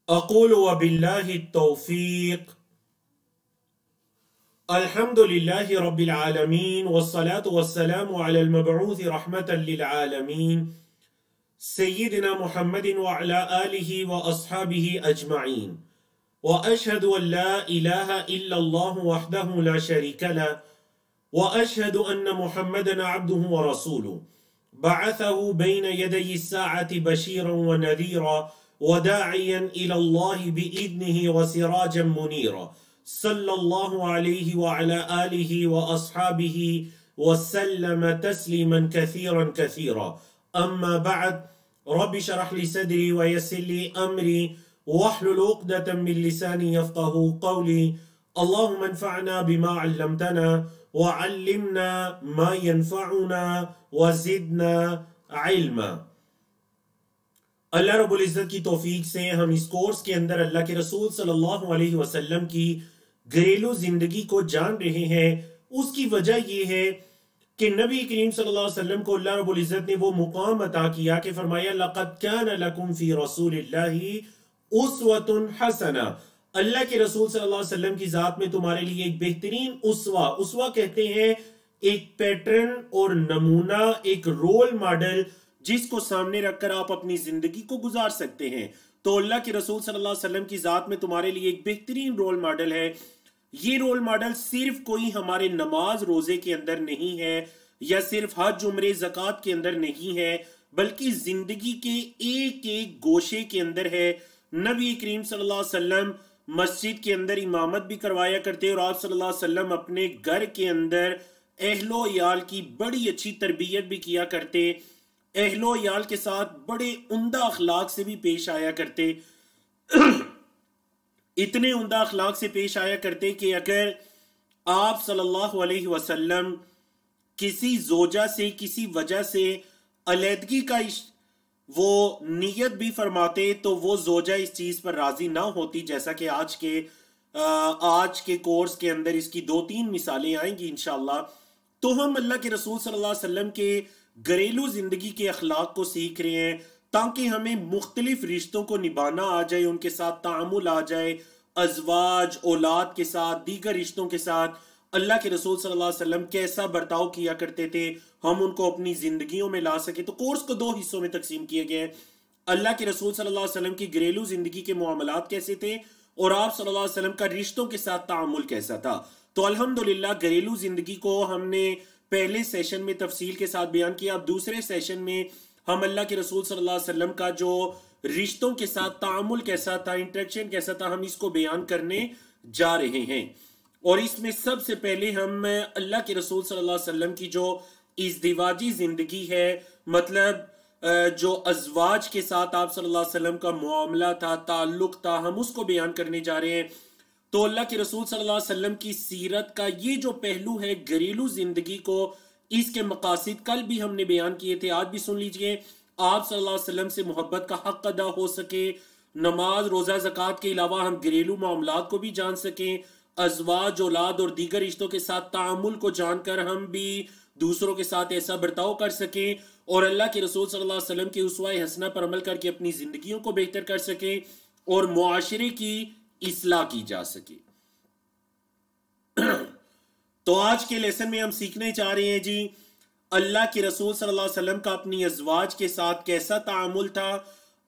اقول وباللہ التوفیق الحمد للہ رب العالمین والصلاة والسلام علی المبعوث رحمة للعالمین سیدنا محمد وعلى آلہ واصحابہ اجمعین واشہد ان لا الہ الا اللہ وحدہ لا شریک له واشہد ان محمدا عبدہ ورسولہ بعثه بین یدی الساعة بشیرا ونذیرا وداعیا الى اللہ بإذنہ وسراجا منیرا صلی اللہ علیہ وعلى آلہ واصحابہ وسلم تسلیما کثیرا کثیرا اما بعد رب شرح لی صدری ویسر لی امری واحلل عقدة من لسانی یفقہ قولی اللہم انفعنا بما علمتنا وعلمنا ما ينفعنا وزدنا علما۔ اللہ رب العزت کی توفیق سے ہم اس کورس کے اندر اللہ کے رسول صلی اللہ علیہ وسلم کی گھریلو زندگی کو جان رہے ہیں۔ اس کی وجہ یہ ہے کہ نبی کریم صلی اللہ علیہ وسلم کو اللہ رب العزت نے وہ مقام عطا کیا کہ فرمایا لَقَدْ كَانَ لَكُمْ فِي رَسُولِ اللَّهِ أُسْوَةٌ حَسَنَةٌ، اللہ کے رسول صلی اللہ علیہ وسلم کی ذات میں تمہارے لیے ایک بہترین اسوہ کہتے ہیں ایک پیٹرن اور نمونہ، ایک رول ماڈل جس کو سامنے رکھ کر آپ اپنی زندگی کو گزار سکتے ہیں۔ تو اللہ کے رسول صلی اللہ علیہ وسلم کی ذات میں تمہارے لیے ایک بہترین رول ماڈل ہے۔ یہ رول ماڈل صرف کوئی ہمارے نماز روزے کے اندر نہیں ہے یا صرف حج عمرے زکوٰۃ کے اندر نہیں ہے، بلکہ زندگی کے ایک ایک گوشے کے اندر ہے۔ نبی کریم صلی اللہ علیہ وسلم مسجد کے اندر امامت بھی کروایا کرتے اور آپ صلی اللہ علیہ وسلم اپنے گھر کے اندر اہل و عیال کی بڑی اچھی تربیت بھی کیا کرتے، اہل و عیال کے ساتھ بڑے عمدہ اخلاق سے بھی پیش آیا کرتے، اتنے عمدہ اخلاق سے پیش آیا کرتے کہ اگر آپ صلی اللہ علیہ وسلم کسی زوجہ سے کسی وجہ سے علیحدگی کا وہ نیت بھی فرماتے تو وہ زوجہ اس چیز پر راضی نہ ہوتی، جیسا کہ آج کے کورس کے اندر اس کی 2-3 مثالیں آئیں گی انشاءاللہ۔ تو ہم اللہ کے رسول صلی اللہ علیہ وسلم کے گھریلو زندگی کے اخلاق کو سیکھ رہے ہیں تاکہ ہمیں مختلف رشتوں کو نبھانا آ جائے، ان کے ساتھ تعامل آ جائے، ازواج، اولاد کے ساتھ، دیگر رشتوں کے ساتھ اللہ کے رسول صلی اللہ علیہ وسلم کیسا برتاؤ کیا کرتے تھے، ہم ان کو اپنی زندگیوں میں لا سکے۔ تو کورس کو 2 حصوں میں تقسیم کیے گئے ہیں۔ اللہ کے رسول صلی اللہ علیہ وسلم کی گھریلو زندگی کے معاملات کیسے تھے اور آپ صلی اللہ علیہ وسلم کا رشتوں کے ساتھ تعامل کیسا تھا۔ تو الحمدللہ گھریلو زندگی کو ہم نے پہلے سیشن میں تفصیل کے ساتھ بیان کیا۔ اب دوسرے سیشن میں ہم اللہ کے رسول صلی اللہ علیہ وسلم کا جو رشتوں کے ساتھ تعامل کیسا تھا، انٹریکشن کیسا تھا، ہم اس کو بیان کرنے جا رہے ہیں۔ اور اس میں سب سے پہلے ہم اللہ کے رسول صلی اللہ علیہ وسلم کی جو ازدواجی زندگی ہے، مطلب جو ازواج کے ساتھ آپ صلی اللہ علیہ وسلم کا معاملہ تھا، تعلق تھا، ہم اس کو بیان کرنے جا رہے ہیں۔ تو اللہ کے رسول صلی اللہ علیہ وسلم کی سیرت کا یہ جو پہلو ہے گھریلو زندگی کو، اس کے مقاصد کل بھی ہم نے بیان کیے تھے، آج بھی سن لیجئے۔ آپ صلی اللہ علیہ وسلم سے محبت کا حق ادا ہو سکے، نماز روزہ زکوٰۃ کے علاوہ ہم گھریلو معاملات کو بھی جان سکیں، ازواج، اولاد اور دیگر رشتوں کے ساتھ تعامل کو جان کر ہم بھی دوسروں کے ساتھ ایسا برتاؤ کر سکیں اور اللہ کے رسول صلی اللہ علیہ وسلم کے اسوہ حسنہ پر عمل کر کے اپنی زندگیوں کو بہتر کر سکیں اور معاشرے کی اصلاح کی جا سکے۔ تو آج کے لیسن میں ہم سیکھنے چاہ رہے ہیں جی اللہ کے رسول صلی اللہ علیہ وسلم کا اپنی ازواج کے ساتھ کیسا تعامل تھا۔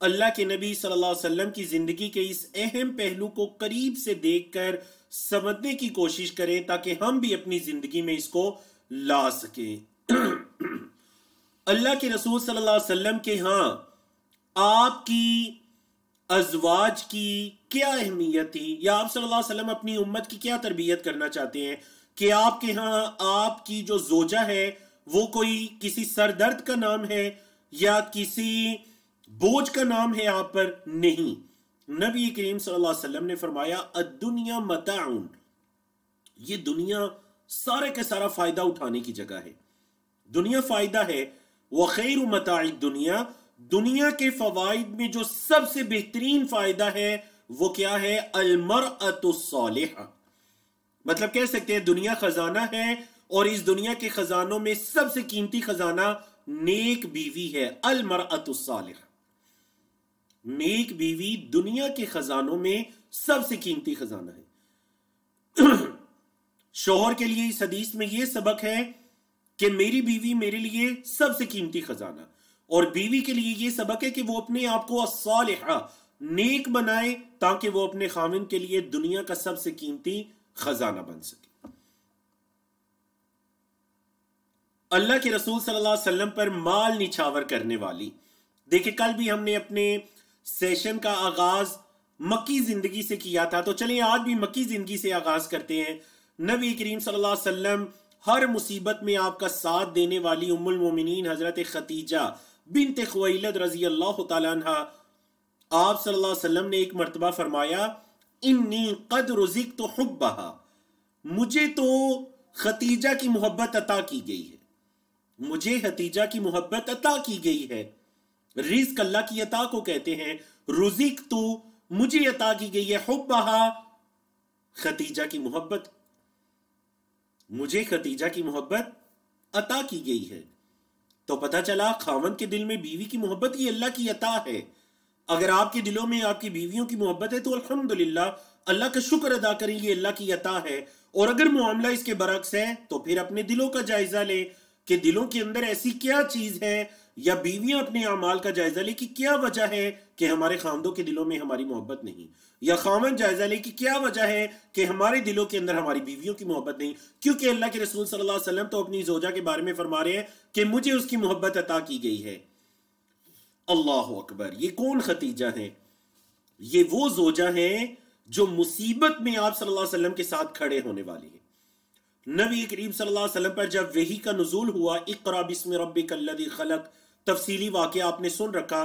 اللہ کے نبی صلی اللہ علیہ وسلم کی زندگی کے اس اہم پہلو کو قریب سے دیکھ کر سمجھنے کی کوشش کریں تاکہ ہم بھی اپنی زندگی میں اس کو لا سکیں۔ اللہ کے رسول صلی اللہ علیہ وسلم کے ہاں آپ کی ازواج کی کیا اہمیت تھی، یا آپ صلی اللہ علیہ وسلم اپنی امت کی کیا تربیت کرنا چاہتے ہیں کہ آپ کے ہاں آپ کی جو زوجہ ہے وہ کوئی کسی سردرد کا نام ہے یا کسی بوجھ کا نام ہے آپ پر؟ نہیں، نبی کریم صلی اللہ علیہ وسلم نے فرمایا الدنیا متاع، یہ دنیا سارے کا سارا فائدہ اٹھانے کی جگہ ہے، دنیا فائدہ ہے۔ وخیر متاع الدنیا، دنیا کے فوائد میں جو سب سے بہترین فائدہ ہے وہ کیا ہے؟ المرأة الصالحہ، مطلب کہہ سکتے ہیں دنیا خزانہ ہے اور اس دنیا کے خزانوں میں سب سے قیمتی خزانہ نیک بیوی ہے، المرأة الصالحہ۔ نیک بیوی دنیا کے خزانوں میں سب سے قیمتی خزانہ ہے۔ شوہر کے لیے اس حدیث میں یہ سبق ہے کہ میری بیوی میرے لیے سب سے قیمتی خزانہ، اور بیوی کے لیے یہ سبق ہے کہ وہ اپنے آپ کو الصالحہ نیک بنائے تاکہ وہ اپنے خاوند کے لیے دنیا کا سب سے قیمتی خزانہ بن سکے۔ اللہ کے رسول صلی اللہ علیہ وسلم پر مال نچھاور کرنے والی، دیکھیں کل بھی ہم نے اپنے سیشن کا آغاز مکی زندگی سے کیا تھا، تو چلیں آج بھی مکی زندگی سے آغاز کرتے ہیں۔ نبی کریم صلی اللہ علیہ وسلم ہر مصیبت میں آپ کا ساتھ دینے والی ام المومنین حضرت خدیجہ بنت خویلد رضی اللہ تعالیٰ عنہ، آپ صلی اللہ علیہ وسلم نے ایک مرتبہ فرمایا انی قد رزقت حبھا، مجھے تو خدیجہ کی محبت عطا کی گئی ہے، مجھے خدیجہ کی محبت عطا کی گئی ہے۔ رزق اللہ کی عطا کو کہتے ہیں، رزق تو مجھے عطا کی گئی ہے، حبھا خدیجہ کی محبت، مجھے خدیجہ کی محبت عطا کی گئی ہے۔ تو پتہ چلا خاوند کے دل میں بیوی کی محبت یہ اللہ کی عطا ہے۔ اگر آپ کے دلوں میں آپ کی بیویوں کی محبت ہے تو الحمدللہ اللہ کا شکر ادا کریں، یہ اللہ کی عطا ہے۔ اور اگر معاملہ اس کے برعکس ہے تو پھر اپنے دلوں کا جائزہ لیں کہ دلوں کے اندر ایسی کیا چیز ہے، یا بیویاں اپنے اعمال کا جائزہ لیں کہ کیا وجہ ہے کہ ہمارے خاوندوں کے دلوں میں ہماری محبت نہیں، یا خاوند جائزہ لیں کہ کیا وجہ ہے کہ ہمارے دلوں کے اندر ہماری بیویوں کی محبت نہیں، کیونکہ اللہ کے رسول صلی اللہ علیہ وسلم تو اپنی زوجہ کے بارے میں فرما رہے ہیں کہ مجھے اس کی محبت عطا کی گئی ہے۔ اللہ اکبر، یہ کون خدیجہ ہیں؟ یہ وہ زوجہ ہیں جو مصیبت میں آپ صلی اللہ علیہ وسلم کے ساتھ کھڑے ہونے والی ہیں۔ نبی کریم صلی اللہ علیہ وسلم پر جب وحی کا نزول ہوا، اقرا بسم ربک الذی خلق، تفصیلی واقعہ آپ نے سن رکھا،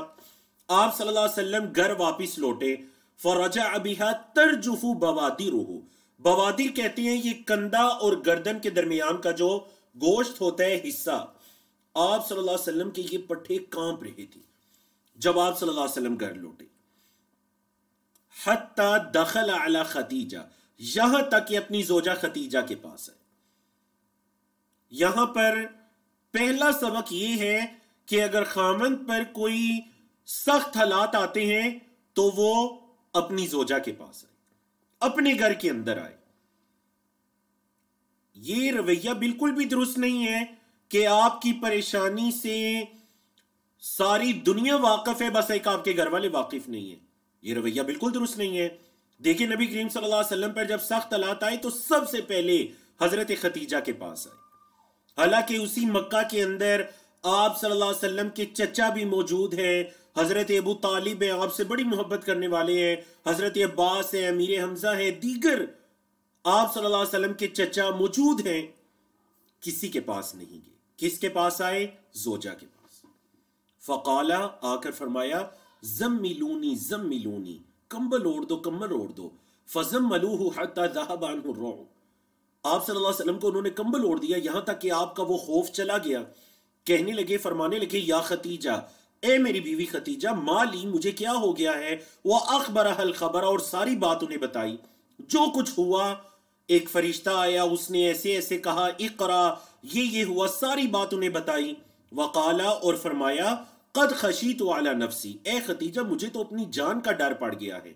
آپ صلی اللہ علیہ وسلم گھر واپس لوٹے، فرجع بها ترجف بوادرہ، بوادر کہتے ہیں یہ کندھا اور گردن کے درمیان کا جو گوشت ہوتا ہے حصہ، آپ صلی اللہ علیہ وسلم کے یہ پٹھے کانپ رہے تھے جب آپ صلی اللہ علیہ وسلم گھر لوٹے۔ حتی دخل علی خدیجہ، یہاں تک کہ اپنی زوجہ خدیجہ کے پاس ہے۔ یہاں پر پہلا سبق یہ ہے کہ اگر خاوند پر کوئی سخت حالات آتے ہیں تو وہ اپنی زوجہ کے پاس آئے، اپنے گھر کے اندر آئے۔ یہ رویہ بالکل بھی درست نہیں ہے کہ آپ کی پریشانی سے ساری دنیا واقف ہے، بس ایک آپ کے گھر والے واقف نہیں ہیں، یہ رویہ بالکل درست نہیں ہے۔ دیکھیں نبی کریم صلی اللہ علیہ وسلم پر جب سخت حالات آئے تو سب سے پہلے حضرت خدیجہ کے پاس آئے، حالانکہ اسی مکہ کے اندر آپ صلی اللہ علیہ وسلم کے چچا بھی موجود ہیں، حضرت ابو طالب ہیں، آپ سے بڑی محبت کرنے والے ہیں، حضرت عباس ہیں، امیر حمزہ ہیں، دیگر آپ صلی اللہ علیہ وسلم کے چچا موجود ہیں، کسی کے پاس نہیں گئے۔ کس کے پاس آئے؟ زوجہ کے پاس۔ فقالا، آ کر فرمایا زملونی زملونی، کمبل اوڑھ دو کمبل اوڑھ دو، فزملوہ حتی ذہب عنہ الرعب، آپ صلی اللہ علیہ وسلم کو انہوں نے کمبل اوڑھ دیا یہاں تک کہ آپ کا وہ خوف چلا گیا۔ کہنے لگے، فرمانے لگے یا خدیجہ، اے میری بیوی خدیجہ، مالی، مجھے کیا ہو گیا ہے، وَأَخْبَرَهَا الْخَبَرَ، اور ساری بات انہیں بتائی، جو کچھ ہوا، ایک فرشتہ آیا، اس نے ایسے ایسے کہا، اقرا، یہ ہوا، ساری بات انہیں بتائی۔ وقالا، اور فرمایا، قد خشیت علی نفسی، اے خدیجہ مجھے تو اپنی جان کا ڈر پڑ گیا ہے۔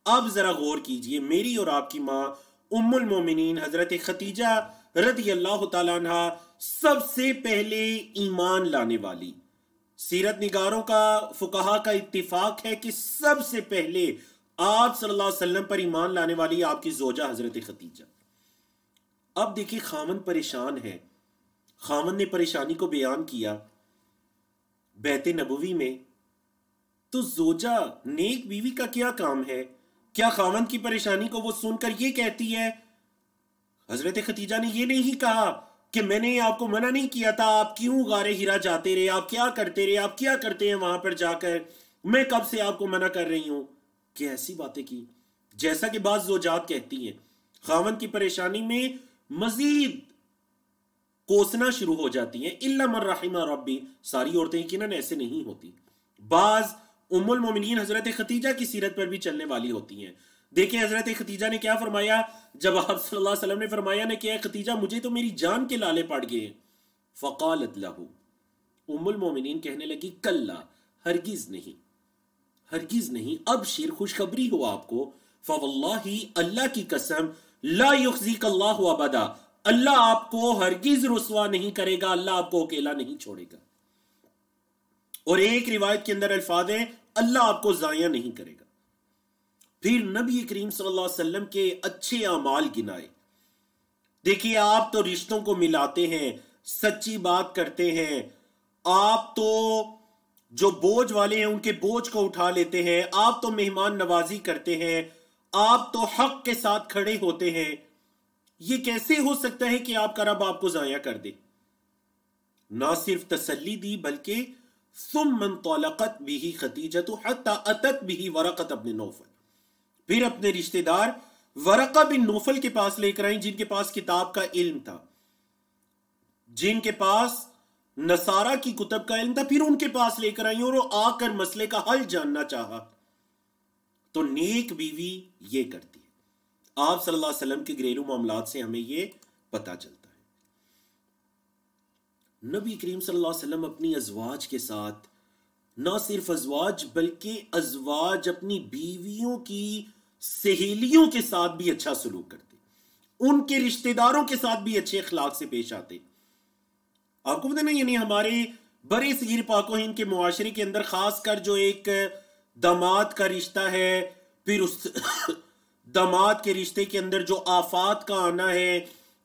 اب ذرا غور کیجئے، میری اور آپ کی ماں ام المومنین حضرت خدیجہ رضی اللہ تعالیٰ عنہ سب سے پہلے ایمان لانے والی، سیرت نگاروں کا، فقہا کا اتفاق ہے کہ سب سے پہلے آپ صلی اللہ علیہ وسلم پر ایمان لانے والی آپ کی زوجہ حضرت خدیجہ۔ اب دیکھیں خاوند پریشان ہے، خاوند نے پریشانی کو بیان کیا بیت نبوی میں، تو زوجہ نیک بیوی کا کیا کام ہے؟ کیا خاوند کی پریشانی کو وہ سن کر یہ کہتی ہے، حضرت خدیجہ نے یہ نہیں کہا کہ میں نے آپ کو منع نہیں کیا تھا، آپ کیوں غار ہرا جاتے رہے، آپ کیا کرتے رہے، آپ کیا کرتے ہیں وہاں پر جا کر، میں کب سے آپ کو منع کر رہی ہوں، کہ ایسی باتیں کی؟ جیسا کہ بعض زوجات کہتی ہیں، خاوند کی پریشانی میں مزید کوسنا شروع ہو جاتی ہیں، الا من رحم ربی، ساری عورتیں یقیناً ایسے نہیں ہوتی، بعض ام المومنین حضرت خدیجہ کی سیرت پر بھی چلنے والی ہوتی ہیں۔ دیکھیں حضرت خدیجہ نے کیا فرمایا جب آپ صلی اللہ علیہ وسلم نے فرمایا کہ اے خدیجہ مجھے تو میری جان کے لالے پڑ گئے، فقالت لہو، ام المومنین کہنے لگی کلا، ہرگز نہیں، ہرگز نہیں، ابشر خوشخبری ہو آپ کو، فواللہ اللہ کی قسم، لا یخزیک اللہ ابدا، اللہ آپ کو ہرگز رسوا نہیں کرے گا، اللہ آپ کو اکیلا نہیں چھوڑے گا۔ اور ایک روایت کے اندر الفاظ ہیں اللہ آپ کو ضائع نہیں کرے گا۔ پھر نبی کریم صلی اللہ علیہ وسلم کے اچھے اعمال گنائے۔ دیکھیے آپ تو رشتوں کو ملاتے ہیں، سچی بات کرتے ہیں، آپ تو جو بوجھ والے ہیں ان کے بوجھ کو اٹھا لیتے ہیں، آپ تو مہمان نوازی کرتے ہیں، آپ تو حق کے ساتھ کھڑے ہوتے ہیں۔ یہ کیسے ہو سکتا ہے کہ آپ کا رب آپ کو ضائع کر دے؟ نہ صرف تسلی دی بلکہ ثم انطلقت به خدیجہ حتی اتت به ورقۃ بن نوفل، پھر اپنے رشتہ دار ورقہ بن نوفل کے پاس لے کر آئیں، جن کے پاس کتاب کا علم تھا، جن کے پاس نصارہ کی کتب کا علم تھا، پھر ان کے پاس لے کر آئیں اور وہ آ کر مسئلے کا حل جاننا چاہا۔ تو نیک بیوی یہ کرتی ہے۔ آپ صلی اللہ علیہ وسلم کے گھریلو معاملات سے ہمیں یہ پتہ چلتا ہے۔ نبی کریم صلی اللہ علیہ وسلم اپنی ازواج کے ساتھ، نہ صرف ازواج بلکہ ازواج اپنی بیویوں کی سہیلیوں کے ساتھ بھی اچھا سلوک کرتے، ان کے رشتہ داروں کے ساتھ بھی اچھے اخلاق سے پیش آتے۔ آپ کو پتہ نا، یعنی ہمارے برے صغیر پاک و ہند کے معاشرے کے اندر خاص کر جو ایک داماد کا رشتہ ہے، پھر اس داماد کے رشتے کے اندر جو آفات کا آنا ہے،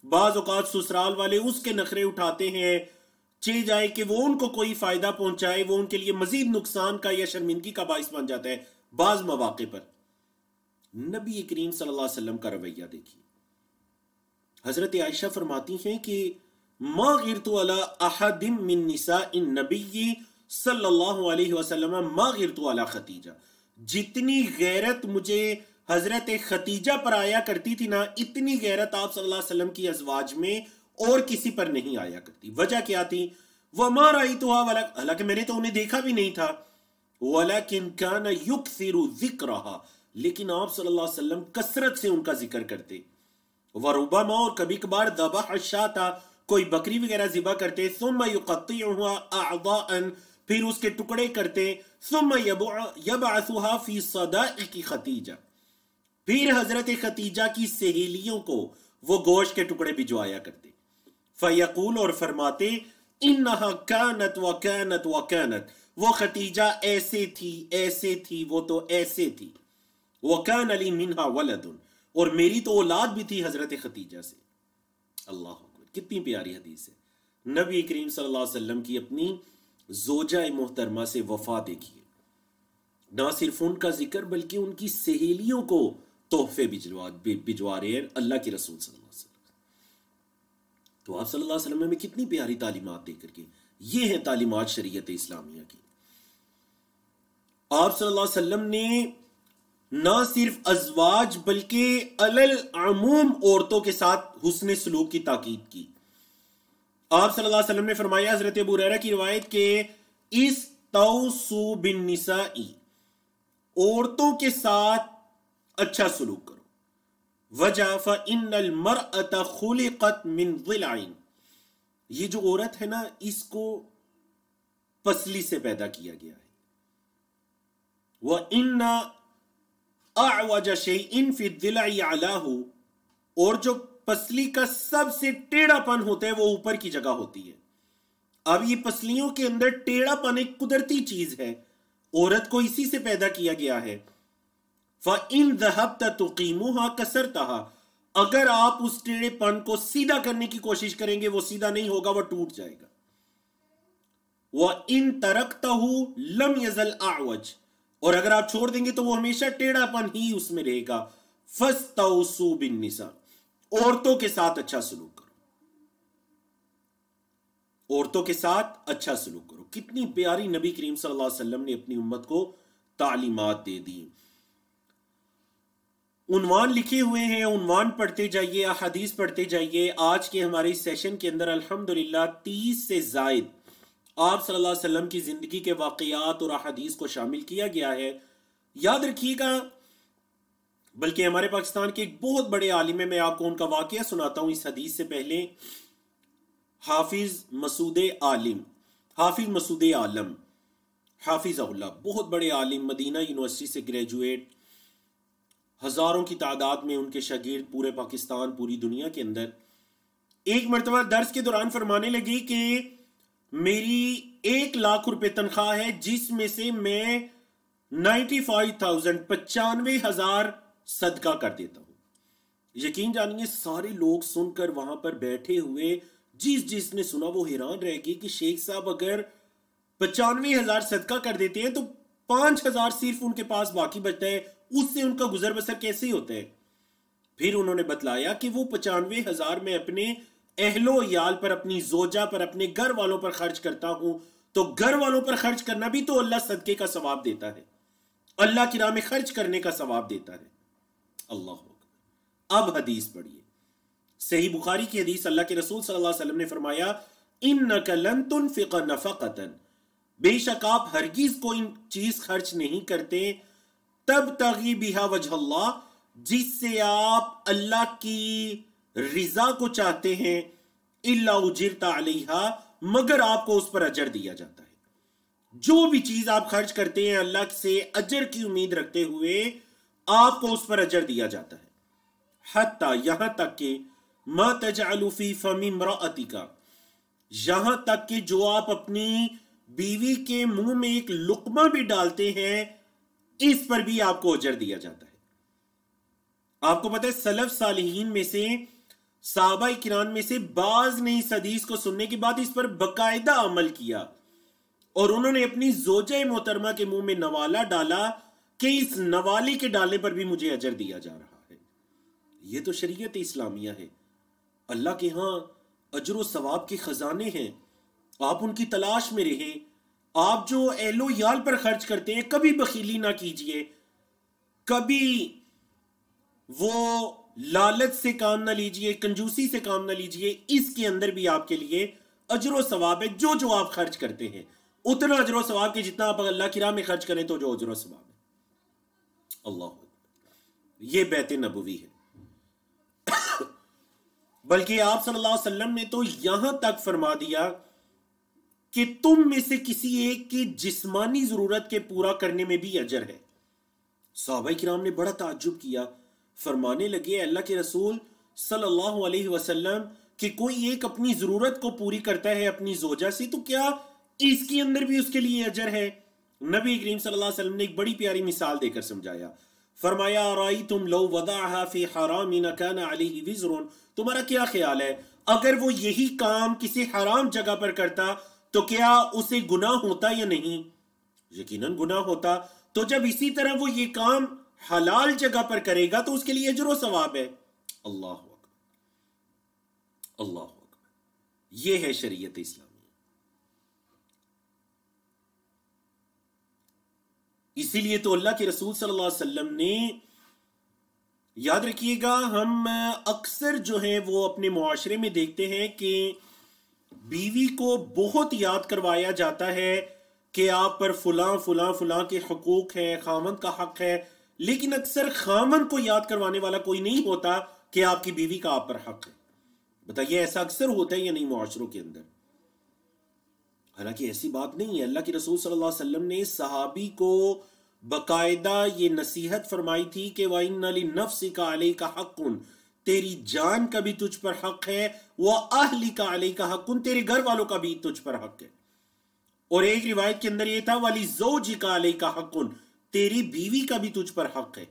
بعض اوقات سسرال والے اس کے نخرے اٹھاتے ہیں، چاہے جائے کہ وہ ان کو کوئی فائدہ پہنچائے، وہ ان کے لیے مزید نقصان کا یا شرمندگی کا باعث بن جاتا ہے بعض مواقع پر۔ نبی کریم صلی اللہ علیہ وسلم کا رویہ دیکھیے۔ حضرت عائشہ فرماتی ہیں کہ ما غرت علی احد من نساء النبی صلی اللہ علیہ وسلم ما غرت علی خدیجہ، جتنی غیرت مجھے حضرت خدیجہ پر آیا کرتی تھی نا، اتنی غیرت آپ صلی اللہ علیہ وسلم کی ازواج میں اور کسی پر نہیں آیا کرتی۔ وجہ کیا تھی؟ وَمَا رَأَيْتُهَا، حالانکہ میں نے تو انہیں دیکھا بھی نہیں تھا، وَلَكِنْ كَانَ يُكْثِرُ ذِكْرَهَا، لیکن آپ صلی اللہ علیہ وسلم کثرت سے ان کا ذکر کرتے۔ وَرُبَمَا، اور کبھی کبھار ذَبَحَ الشَّاةَ، کوئی بکری وغیرہ ذبح کرتے، ثُمَّ يُقَطِّعُهَا أَعْضَاءً، پھر اس کے ٹکڑے کرتے، ثُمَّ يَبْعَثُهَا فِي صَدَائِقِ خَدِیجَہ، پھر حضرت خدیجہ کی سہیلیوں کو وہ گوشت کے ٹکڑے بھجوایا کرتے۔ فیقول، اور فرماتے، انہا کانت وکانت وکانت، وہ خدیجہ ایسے تھی ایسے تھی، وہ تو ایسے تھی، وکان لی منہا ولد، اور میری تو اولاد بھی تھی حضرت خدیجہ سے۔ اللہ اکبر، کتنی پیاری حدیث ہے۔ نبی کریم صلی اللہ علیہ وسلم کی اپنی زوجہ محترمہ سے وفا دیکھیے، نہ صرف ان کا ذکر بلکہ ان کی سہیلیوں کو تحفے بھجوا رہے ہیں اللہ کے رسول صلی اللہ علیہ وسلم۔ تو آپ صلی اللہ علیہ وسلم میں کتنی پیاری تعلیمات دے کر کے، یہ ہیں تعلیمات شریعت اسلامیہ کی۔ آپ صلی اللہ علیہ وسلم نے نہ صرف ازواج بلکہ علل عموم عورتوں کے ساتھ حسن سلوک کی تاکید کی۔ آپ صلی اللہ علیہ وسلم نے فرمایا، حضرت ابو ہریرہ کی روایت، کہ استوصوا بالنساء، عورتوں کے ساتھ اچھا سلوک کرو۔ وجہ فإن المرأة خلقت من ضلع، یہ جو عورت ہے نا، اس کو پسلی سے پیدا کیا گیا ہے۔ وإن اعوج شيء في الضلع اعلاه، اور جو پسلی کا سب سے ٹیڑھا پن ہوتا ہے وہ اوپر کی جگہ ہوتی ہے۔ اب یہ پسلیوں کے اندر ٹیڑھا پن ایک قدرتی چیز ہے، عورت کو اسی سے پیدا کیا گیا ہے۔ فَإِن ذَهَبْتَ تُقِيمُهَا كَسَرْتَهَا، اگر آپ اس ٹیڑھے پن کو سیدھا کرنے کی کوشش کریں گے وہ سیدھا نہیں ہوگا، وہ ٹوٹ جائے گا۔ وَإِن تَرَكْتَهُ لَمْ يَزَلْ أَعْوَجْ، اور اگر آپ چھوڑ دیں گے تو وہ ہمیشہ ٹیڑھا پن ہی اس میں رہے گا۔ فَاسْتَوْصُوا بِالنِّسَاء، عورتوں کے ساتھ اچھا سلوک کرو، عورتوں کے ساتھ اچھا سلوک کرو۔ کتنی پیاری نبی کریم صلی اللہ علیہ وسلم نے اپنی امت کو تعلیمات دے دی۔ عنوان لکھے ہوئے ہیں، عنوان پڑھتے جائیے، احادیث پڑھتے جائیے۔ آج کے ہمارے سیشن کے اندر الحمدللہ 30 سے زائد آپ صلی اللہ علیہ وسلم کی زندگی کے واقعات اور احادیث کو شامل کیا گیا ہے۔ یاد رکھیے گا، بلکہ ہمارے پاکستان کے ایک بہت بڑے عالم ہیں، میں آپ کو ان کا واقعہ سناتا ہوں اس حدیث سے پہلے۔ حافظ مسعود عالم، حافظ مسعود عالم، حافظہ اللہ، بہت بڑے عالم، مدینہ یونیورسٹی سے گریجویٹ، ہزاروں کی تعداد میں ان کے شاگرد پورے پاکستان، پوری دنیا کے اندر، ایک مرتبہ درس کے دوران فرمانے لگی کہ میری 1,00,000 روپے تنخواہ ہے، جس میں سے میں 95,000 صدقہ کر دیتا ہوں۔ یقین جانیے سارے لوگ سن کر وہاں پر بیٹھے ہوئے جس نے سنا وہ حیران رہ گئی کہ شیخ صاحب اگر 95,000 صدقہ کر دیتے ہیں تو 5,000 صرف ان کے پاس باقی بچتا ہے، اس سے ان کا گزر بسر کیسے ہوتا ہے؟ پھر انہوں نے بتلایا کہ وہ 95,000 میں اپنے اہل و عیال پر، اپنی زوجہ پر، اپنے گھر والوں پر خرچ کرتا ہوں، تو گھر والوں پر خرچ کرنا بھی تو اللہ صدقے کا ثواب دیتا ہے، اللہ کی راہ میں خرچ کرنے کا ثواب دیتا ہے۔ اللہ اکبر۔ اب حدیث پڑھیے، صحیح بخاری کی حدیث، اللہ کے رسول صلی اللہ علیہ وسلم نے فرمایا اِنَّكَ لَن تُنْفِقَ نَفَقَةً، بے شک آپ ہرگز کوئی چیز خرچ نہیں کرتے، تَبْتَغِي بِهَا وَجْهَ اللَّهِ، جس سے آپ اللہ کی رضا کو چاہتے ہیں، إِلَّا أُجِرْتَ عَلَيْهَا، مگر آپ کو اس پر اجر دیا جاتا ہے۔ جو بھی چیز آپ خرچ کرتے ہیں اللہ سے اجر کی امید رکھتے ہوئے، آپ کو اس پر اجر دیا جاتا ہے۔ حتیٰ، یہاں تک کہ ما تجعل فی فم امرأتک، یہاں تک کہ جو آپ اپنی بیوی کے منہ میں ایک لقمہ بھی ڈالتے ہیں، اس پر بھی آپ کو اجر دیا جاتا ہے۔ آپ کو پتہ ہے سلف صالحین میں سے، صحابہ کرام میں سے بعض نے اس حدیث کو سننے کے بعد اس پر باقاعدہ عمل کیا، اور انہوں نے اپنی زوجہ محترمہ کے منہ میں نوالا ڈالا کہ اس نوالے کے ڈالنے پر بھی مجھے اجر دیا جا رہا ہے۔ یہ تو شریعت اسلامیہ ہے۔ اللہ کے ہاں اجر و ثواب کے خزانے ہیں، آپ ان کی تلاش میں رہیں۔ آپ جو اہل و عیال پر خرچ کرتے ہیں، کبھی بخیلی نہ کیجئے، کبھی وہ لالچ سے کام نہ لیجئے، کنجوسی سے کام نہ لیجئے، اس کے اندر بھی آپ کے لیے اجر و ثواب ہے۔ جو آپ خرچ کرتے ہیں اتنا اجر و ثواب، کہ جتنا آپ اللہ کی راہ میں خرچ کریں تو جو اجر و ثواب ہے۔ اللہ اکبر۔ یہ بیت نبوی ہے۔ بلکہ آپ صلی اللہ علیہ وسلم نے تو یہاں تک فرما دیا کہ تم میں سے کسی ایک کی جسمانی ضرورت کے پورا کرنے میں بھی اجر ہے۔ صحابہ کرام نے بڑا تعجب کیا، فرمانے لگے اللہ کے رسول صلی اللہ علیہ وسلم کہ کوئی ایک اپنی ضرورت کو پوری کرتا ہے اپنی زوجہ سے، تو کیا اس کے اندر بھی اس کے لیے اجر ہے؟ نبی کریم صلی اللہ علیہ وسلم نے ایک بڑی پیاری مثال دے کر سمجھایا، فرمایا رأیتم لو وضعها فی حرام کان علیہ وزر، تمہارا کیا خیال ہے اگر وہ یہی کام کسی حرام جگہ پر کرتا تو کیا اسے گناہ ہوتا یا نہیں؟ یقیناً گناہ ہوتا۔ تو جب اسی طرح وہ یہ کام حلال جگہ پر کرے گا تو اس کے لیے اجر و ثواب ہے۔ اللہ اکبر، اللہ اکبر۔ یہ ہے شریعت اسلامی۔ اسی لیے تو اللہ کے رسول صلی اللہ علیہ وسلم نے، یاد رکھیے گا، ہم اکثر جو ہیں وہ اپنے معاشرے میں دیکھتے ہیں کہ بیوی کو بہت یاد کروایا جاتا ہے کہ آپ پر فلاں فلاں فلاں کے حقوق ہیں، خامند کا حق ہے، لیکن اکثر خامند کو یاد کروانے والا کوئی نہیں ہوتا کہ آپ کی بیوی کا آپ پر حق ہے۔ بتائیے ایسا اکثر ہوتا ہے یا نہیں معاشروں کے اندر؟ حالانکہ ایسی بات نہیں ہے۔ اللہ کے رسول صلی اللہ علیہ وسلم نے صحابی کو باقاعدہ یہ نصیحت فرمائی تھی کہ وَإِنَّ لِنَفْسِكَ عَلَيْكَ حَقٌ، تیری جان کا بھی تجھ پر حق ہے، وَأَهْلِكَ عَلَيْكَ حَقٌ، تیرے گھر والوں کا بھی تجھ پر حق ہے۔ اور ایک روایت کے اندر یہ تھا وَلِزَوْجِكَ عَلَيْكَ حَقٌ، تیری بیوی کا بھی تجھ پر حق ہے۔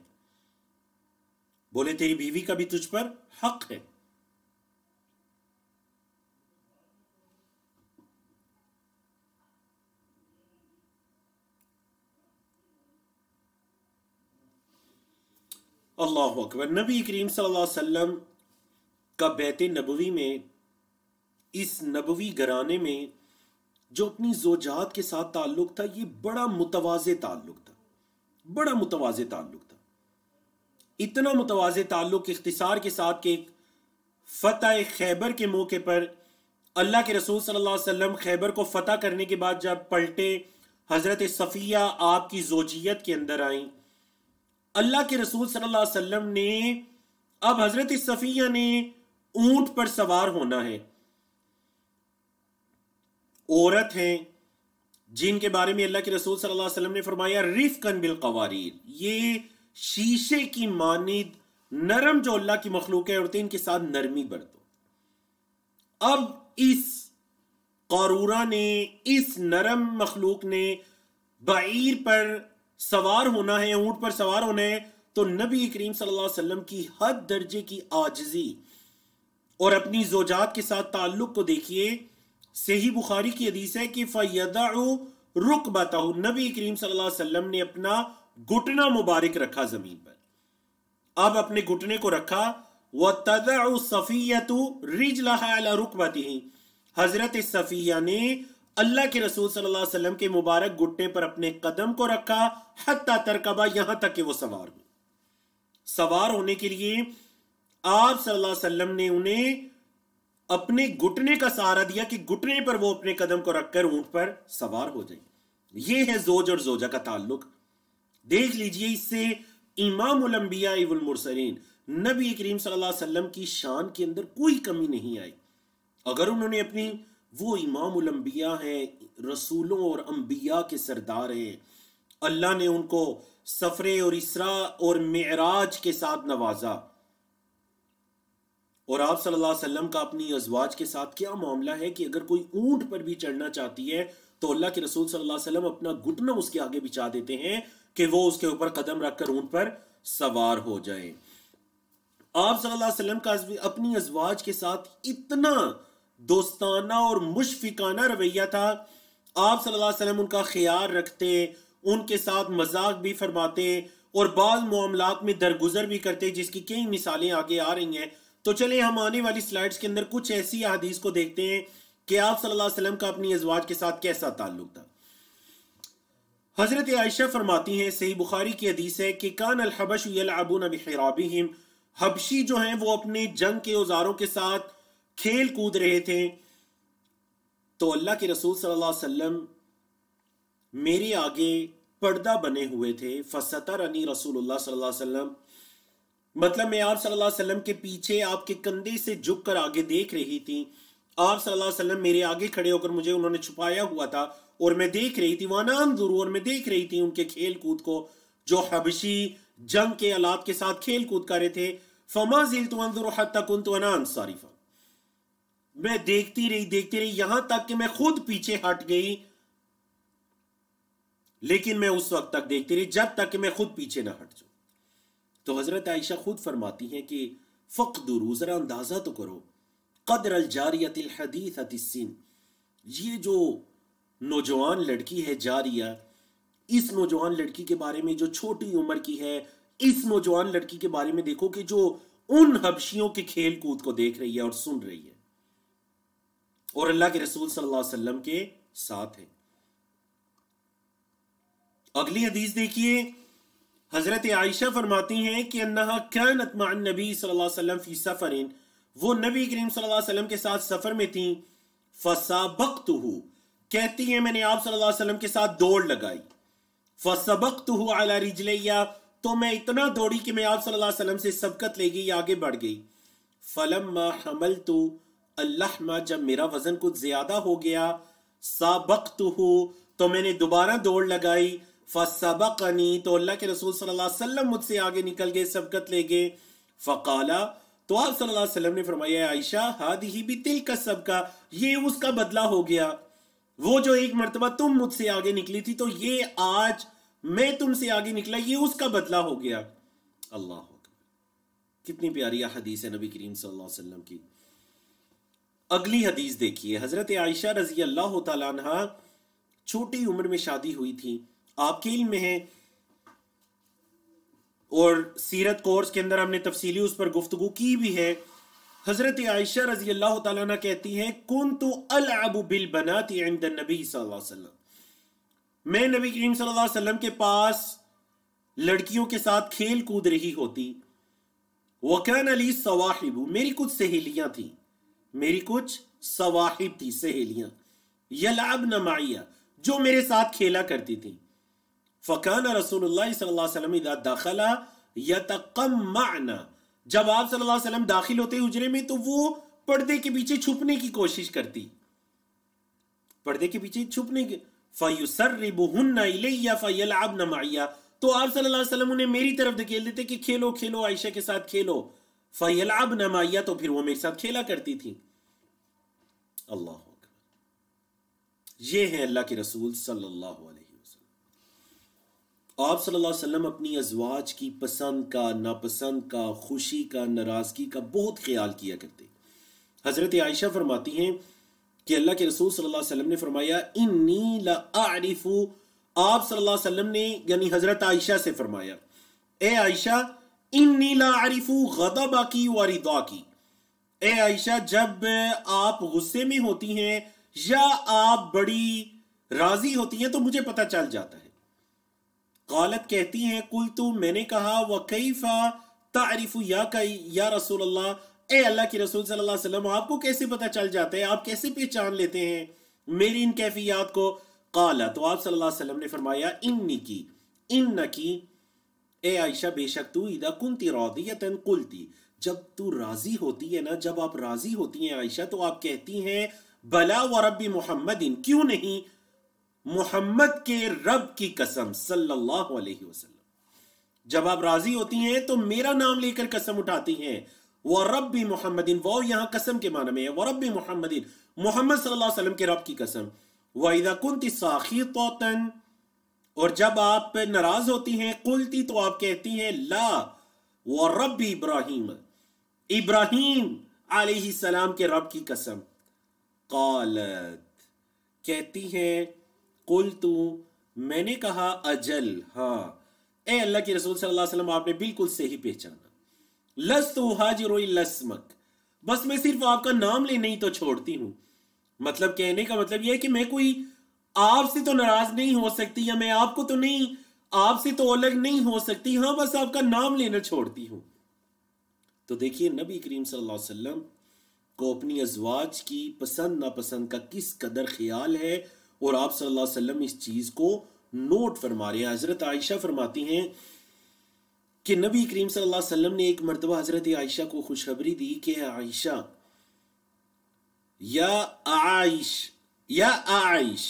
بولے تیری بیوی کا بھی تجھ پر حق ہے۔ اللہ اکبر۔ نبی کریم صلی اللہ علیہ وسلم کا بیت نبوی میں، اس نبوی گھرانے میں جو اپنی زوجات کے ساتھ تعلق تھا، یہ بڑا متواضع تعلق تھا، بڑا متواضع تعلق تھا۔ اتنا متواضع تعلق اختصار کے ساتھ کہ فتح خیبر کے موقع پر اللہ کے رسول صلی اللہ علیہ وسلم خیبر کو فتح کرنے کے بعد جب پلٹے، حضرت صفیہ آپ کی زوجیت کے اندر آئیں۔ اللہ کے رسول صلی اللہ علیہ وسلم نے، اب حضرت صفیہ نے اونٹ پر سوار ہونا ہے، عورت ہیں، جن کے بارے میں اللہ کے رسول صلی اللہ علیہ وسلم نے فرمایا رفقاً بالقواریر، یہ شیشے کی مانند نرم جو اللہ کی مخلوق ہے، عورتیں ان کے ساتھ نرمی برتو۔ اب اس قارورہ نے، اس نرم مخلوق نے بعیر پر سوار ہونا ہے، اونٹ پر سوار ہونا ہے، تو نبی کریم صلی اللہ علیہ وسلم کی حد درجے کی عاجزی اور اپنی زوجات کے ساتھ تعلق کو دیکھیے۔ صحیح بخاری کی حدیث ہے کہ فَيَدَعُ رُكْبَتَهُ، نبی کریم صلی اللہ علیہ وسلم نے اپنا گھٹنا مبارک رکھا زمین پر، اب اپنے گھٹنے کو رکھا۔ وَتَدَعُ صَفِيَّةُ رِجْلَهَا عَلَى رُكْبَتِهِ، حضرت صفیہ نے اللہ کے رسول صلی اللہ علیہ وسلم کے مبارک گھٹنے پر اپنے قدم کو رکھا، حتی ترکبہ، یہاں تک کہ وہ سوار ہوئی۔ سوار ہونے کے لیے آپ صلی اللہ علیہ وسلم نے انہیں اپنے گھٹنے کا سہارا دیا کہ گھٹنے پر وہ اپنے قدم کو رکھ کر اونٹ پر سوار ہو جائیں۔ یہ ہے زوج اور زوجہ کا تعلق۔ دیکھ لیجئے اس سے امام الانبیاء والمرسلین نبی کریم صلی اللہ علیہ وسلم کی شان کے اندر کوئی کمی نہیں آئی۔ اگر انہوں نے اپنی، وہ امام الانبیاء ہیں، رسولوں اور انبیاء کے سردار ہیں، اللہ نے ان کو سفر اور اسراء اور معراج کے ساتھ نوازا، اور آپ صلی اللہ علیہ وسلم کا اپنی ازواج کے ساتھ کیا معاملہ ہے کہ اگر کوئی اونٹ پر بھی چڑھنا چاہتی ہے تو اللہ کے رسول صلی اللہ علیہ وسلم اپنا گھٹنا اس کے آگے بچھا دیتے ہیں کہ وہ اس کے اوپر قدم رکھ کر اونٹ پر سوار ہو جائیں۔ آپ صلی اللہ علیہ وسلم کا اپنی ازواج کے ساتھ اتنا دوستانہ اور مشفقانہ رویہ تھا، آپ صلی اللہ علیہ وسلم ان کا خیال رکھتے، ان کے ساتھ مذاق بھی فرماتے اور بعض معاملات میں درگزر بھی کرتے، جس کی کئی مثالیں آگے آ رہی ہیں۔ تو چلیں ہم آنے والی سلائیڈز کے اندر کچھ ایسی احادیث کو دیکھتے ہیں کہ آپ صلی اللہ علیہ وسلم کا اپنی ازواج کے ساتھ کیسا تعلق تھا۔ حضرت عائشہ فرماتی ہیں، صحیح بخاری کی حدیث ہے کہ کان الحبش یلعبون بحرابہم، حبشی جو ہیں وہ اپنے جنگ کے اوزاروں کے ساتھ کھیل کود رہے تھے، تو اللہ کے رسول صلی اللہ علیہ وسلم میرے آگے پردہ بنے ہوئے تھے، فسترنی رسول اللہ صلی اللہ علیہ وسلم، مطلب میں آپ صلی اللہ علیہ وسلم کے پیچھے آپ کے کندھے سے جھک کر آگے دیکھ رہی تھی، آپ صلی اللہ علیہ وسلم میرے آگے کھڑے ہو کر مجھے انہوں نے چھپایا ہوا تھا اور میں دیکھ رہی تھی، وانا انظر، اور میں دیکھ رہی تھی ان کے کھیل کود کو، جو حبشی جنگ کے آلات کے ساتھ کھیل کود کر رہے تھے۔ فما زلت انظر حتى كنت وانا انصرف، میں دیکھتی رہی یہاں تک کہ میں خود پیچھے ہٹ گئی، لیکن میں اس وقت تک دیکھتی رہی جب تک کہ میں خود پیچھے نہ ہٹ جاؤں۔ تو حضرت عائشہ خود فرماتی ہیں کہ فقدروا، ذرا اندازہ تو کرو، قدر الجاریۃ الحدیثۃ السن، یہ جو نوجوان لڑکی ہے جاریہ، اس نوجوان لڑکی کے بارے میں جو چھوٹی عمر کی ہے، اس نوجوان لڑکی کے بارے میں دیکھو کہ جو ان حبشیوں کے کھیل کود کو دیکھ رہی ہے اور سن رہی ہے، اور اللہ کے رسول صلی اللہ علیہ وسلم کے ساتھ ہے۔ اگلی حدیث دیکھیے، حضرت عائشہ فرماتی ہیں کہ انہا کانت مع النبی صلی اللہ علیہ وسلم فی سفرین، وہ نبی کریم صلی اللہ علیہ وسلم کے ساتھ سفر میں تھیں، فسابقتہ، کہتی ہیں میں نے آپ صلی اللہ علیہ وسلم کے ساتھ دوڑ لگائی، فسبقتہ علی رجلیہ، تو میں اتنا دوڑی کہ میں آپ صلی اللہ علیہ وسلم سے سبقت لے گئی، آگے بڑھ گئی۔ فلما حملت اللحم، جب میرا وزن کچھ زیادہ ہو گیا، سابقتہ، تو میں نے دوبارہ دوڑ لگائی، فسبقنی، تو اللہ کے رسول صلی اللہ علیہ وسلم مجھ سے آگے نکل گئے، سبقت لے گئے۔ فقالا، تو آپ صلی اللہ علیہ وسلم نے فرمایا، عائشہ ہذہ بتلک السبقہ، یہ اس کا بدلہ ہو گیا، وہ جو ایک مرتبہ تم مجھ سے آگے نکلی تھی تو یہ آج میں تم سے آگے نکلا، یہ اس کا بدلہ ہو گیا۔ اللہ اکبر، کتنی پیاری حدیث ہے نبی کریم صلی اللہ علیہ وسلم کی۔ اگلی حدیث دیکھیے، حضرت عائشہ رضی اللہ تعالیٰ عنہ چھوٹی عمر میں شادی ہوئی تھی، آپ کے علم میں ہے، اور سیرت کورس کے اندر ہم نے تفصیلی اس پر گفتگو کی بھی ہے۔ حضرت عائشہ رضی اللہ تعالیٰ عنہ کہتی ہیں، کنت العب بالبنات عند النبی صلی اللہ علیہ وسلم، میں نبی کریم صلی اللہ علیہ وسلم کے پاس لڑکیوں کے ساتھ کھیل کود رہی ہوتی، وَكَانَ لِي صَوَاحِبُ، میری کچھ سہیلیاں تھیں، میری کچھ صواحب تھی، سہیلیاں، یلعبن معی، جو میرے ساتھ کھیلا کرتی تھیں۔ فَكَانَ رسول اللہ صلی اللہ علیہ وسلم اذا دخل یتقمعن، جب آپ صلی اللہ علیہ وسلم داخل ہوتے حجرے میں تو وہ پردے کے پیچھے چھپنے کی کوشش کرتی، پردے کے پیچھے چھپنے کے، فَيُسَرِّبُهُنَّ إِلَيَّ فَيَلْعَبْنَ مَعِيَّ، تو آپ صلی اللہ علیہ وسلم انہیں میری طرف دھکیل دیتے کہ کھیلو کھیلو عائشہ کے ساتھ کھیلو، فَيَلْعَبْنَ مَعِيَّ، تو پھر وہ میرے ساتھ کھیلا کرتی تھی۔ اللہ اکبر، یہ ہے اللہ کے رسول صلی اللہ علیہ وسلم۔ آپ صلی اللہ علیہ وسلم اپنی ازواج کی پسند کا، ناپسند کا، خوشی کا، ناراضگی کا بہت خیال کیا کرتے۔ حضرت عائشہ فرماتی ہیں کہ اللہ کے رسول صلی اللہ علیہ وسلم نے فرمایا انی لأعرف، آپ صلی اللہ علیہ وسلم نے یعنی حضرت عائشہ سے فرمایا، اے عائشہ انی لأعرف غضبکی و رضاکی، اے عائشہ جب آپ غصے میں ہوتی ہیں یا آپ بڑی راضی ہوتی ہیں تو مجھے پتہ چل جاتا ہے۔ قالت کہتی ہیں قلت، میں نے کہا وکیف تعرف یا رسول اللہ، اے اللہ کے رسول صلی اللہ علیہ وسلم آپ کو کیسے پتہ چل جاتا ہے، آپ کیسے پہچان لیتے ہیں میری ان کیفیات کو؟ قال، تو آپ صلی اللہ علیہ وسلم نے فرمایا انکی، اے عائشہ بے شک تو اذا کنت راضیۃ قلتی، جب تو راضی ہوتی ہے نا، جب آپ راضی ہوتی ہیں عائشہ تو آپ کہتی ہیں بلا ورب محمد، کیوں نہیں، محمد کے رب کی قسم صلی اللہ علیہ وسلم۔ جب آپ راضی ہوتی ہیں تو میرا نام لے کر قسم اٹھاتی ہیں، وَرَبِّ مُحَمَّدٍ، وہ یہاں قسم کے معنی میں ہے، وَرَبِّ مُحَمَّدٍ، محمد صلی اللہ علیہ وسلم کے رب کی قسم۔ وَإِذَا كُنْتِ سَاخِطَةً، اور جب آپ ناراض ہوتی ہیں، قلتی، تو آپ کہتی ہیں لا وَرَبِّ ابراہیم، ابراہیم علیہ السلام کے رب کی قسم۔ قالت، کہتی ہیں قلت، میں نے کہا اجل، ہاں، اے اللہ کے رسول صلی اللہ علیہ وسلم آپ نے بالکل صحیح پہچانا، لست اہاجر الا اسمک، بس میں صرف آپ کا نام لینے ہی تو چھوڑتی ہوں۔ مطلب کہنے کا مطلب یہ ہے کہ میں کوئی آپ سے تو ناراض نہیں ہو سکتی، یا میں آپ کو تو نہیں، آپ سے تو الگ نہیں ہو سکتی، ہاں بس آپ کا نام لینا چھوڑتی ہوں۔ تو دیکھیے نبی کریم صلی اللہ علیہ وسلم کو اپنی ازواج کی پسند ناپسند کا کس قدر خیال ہے، اور آپ صلی اللہ علیہ وسلم اس چیز کو نوٹ فرما رہے ہیں۔ حضرت عائشہ فرماتی ہیں کہ نبی کریم صلی اللہ علیہ وسلم نے ایک مرتبہ حضرت عائشہ کو خوشخبری دی کہ عائشہ، یا عائش،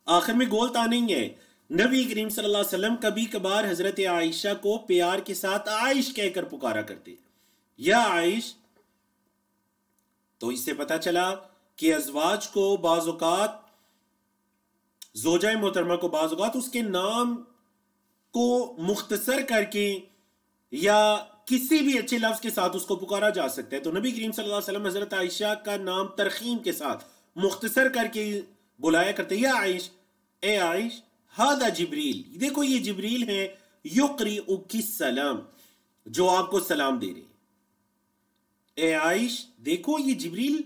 آخر میں گولتا نہیں ہے، نبی کریم صلی اللہ علیہ وسلم کبھی کبھار حضرت عائشہ کو پیار کے ساتھ عائش کہہ کر پکارا کرتے، یا عائش۔ تو اس سے پتہ چلا کہ ازواج کو بعض اوقات، زوجہ محترمہ کو بعض اوقات اس کے نام کو مختصر کر کے یا کسی بھی اچھے لفظ کے ساتھ اس کو پکارا جا سکتا ہے۔ تو نبی کریم صلی اللہ علیہ وسلم حضرت عائشہ کا نام ترخیم کے ساتھ مختصر کر کے بلایا کرتے، یا عائش، اے عائش، ھذا جبریل، دیکھو یہ جبریل ہے، یقرئک السلام، جو آپ کو سلام دے رہے ہیں، اے عائش دیکھو یہ جبریل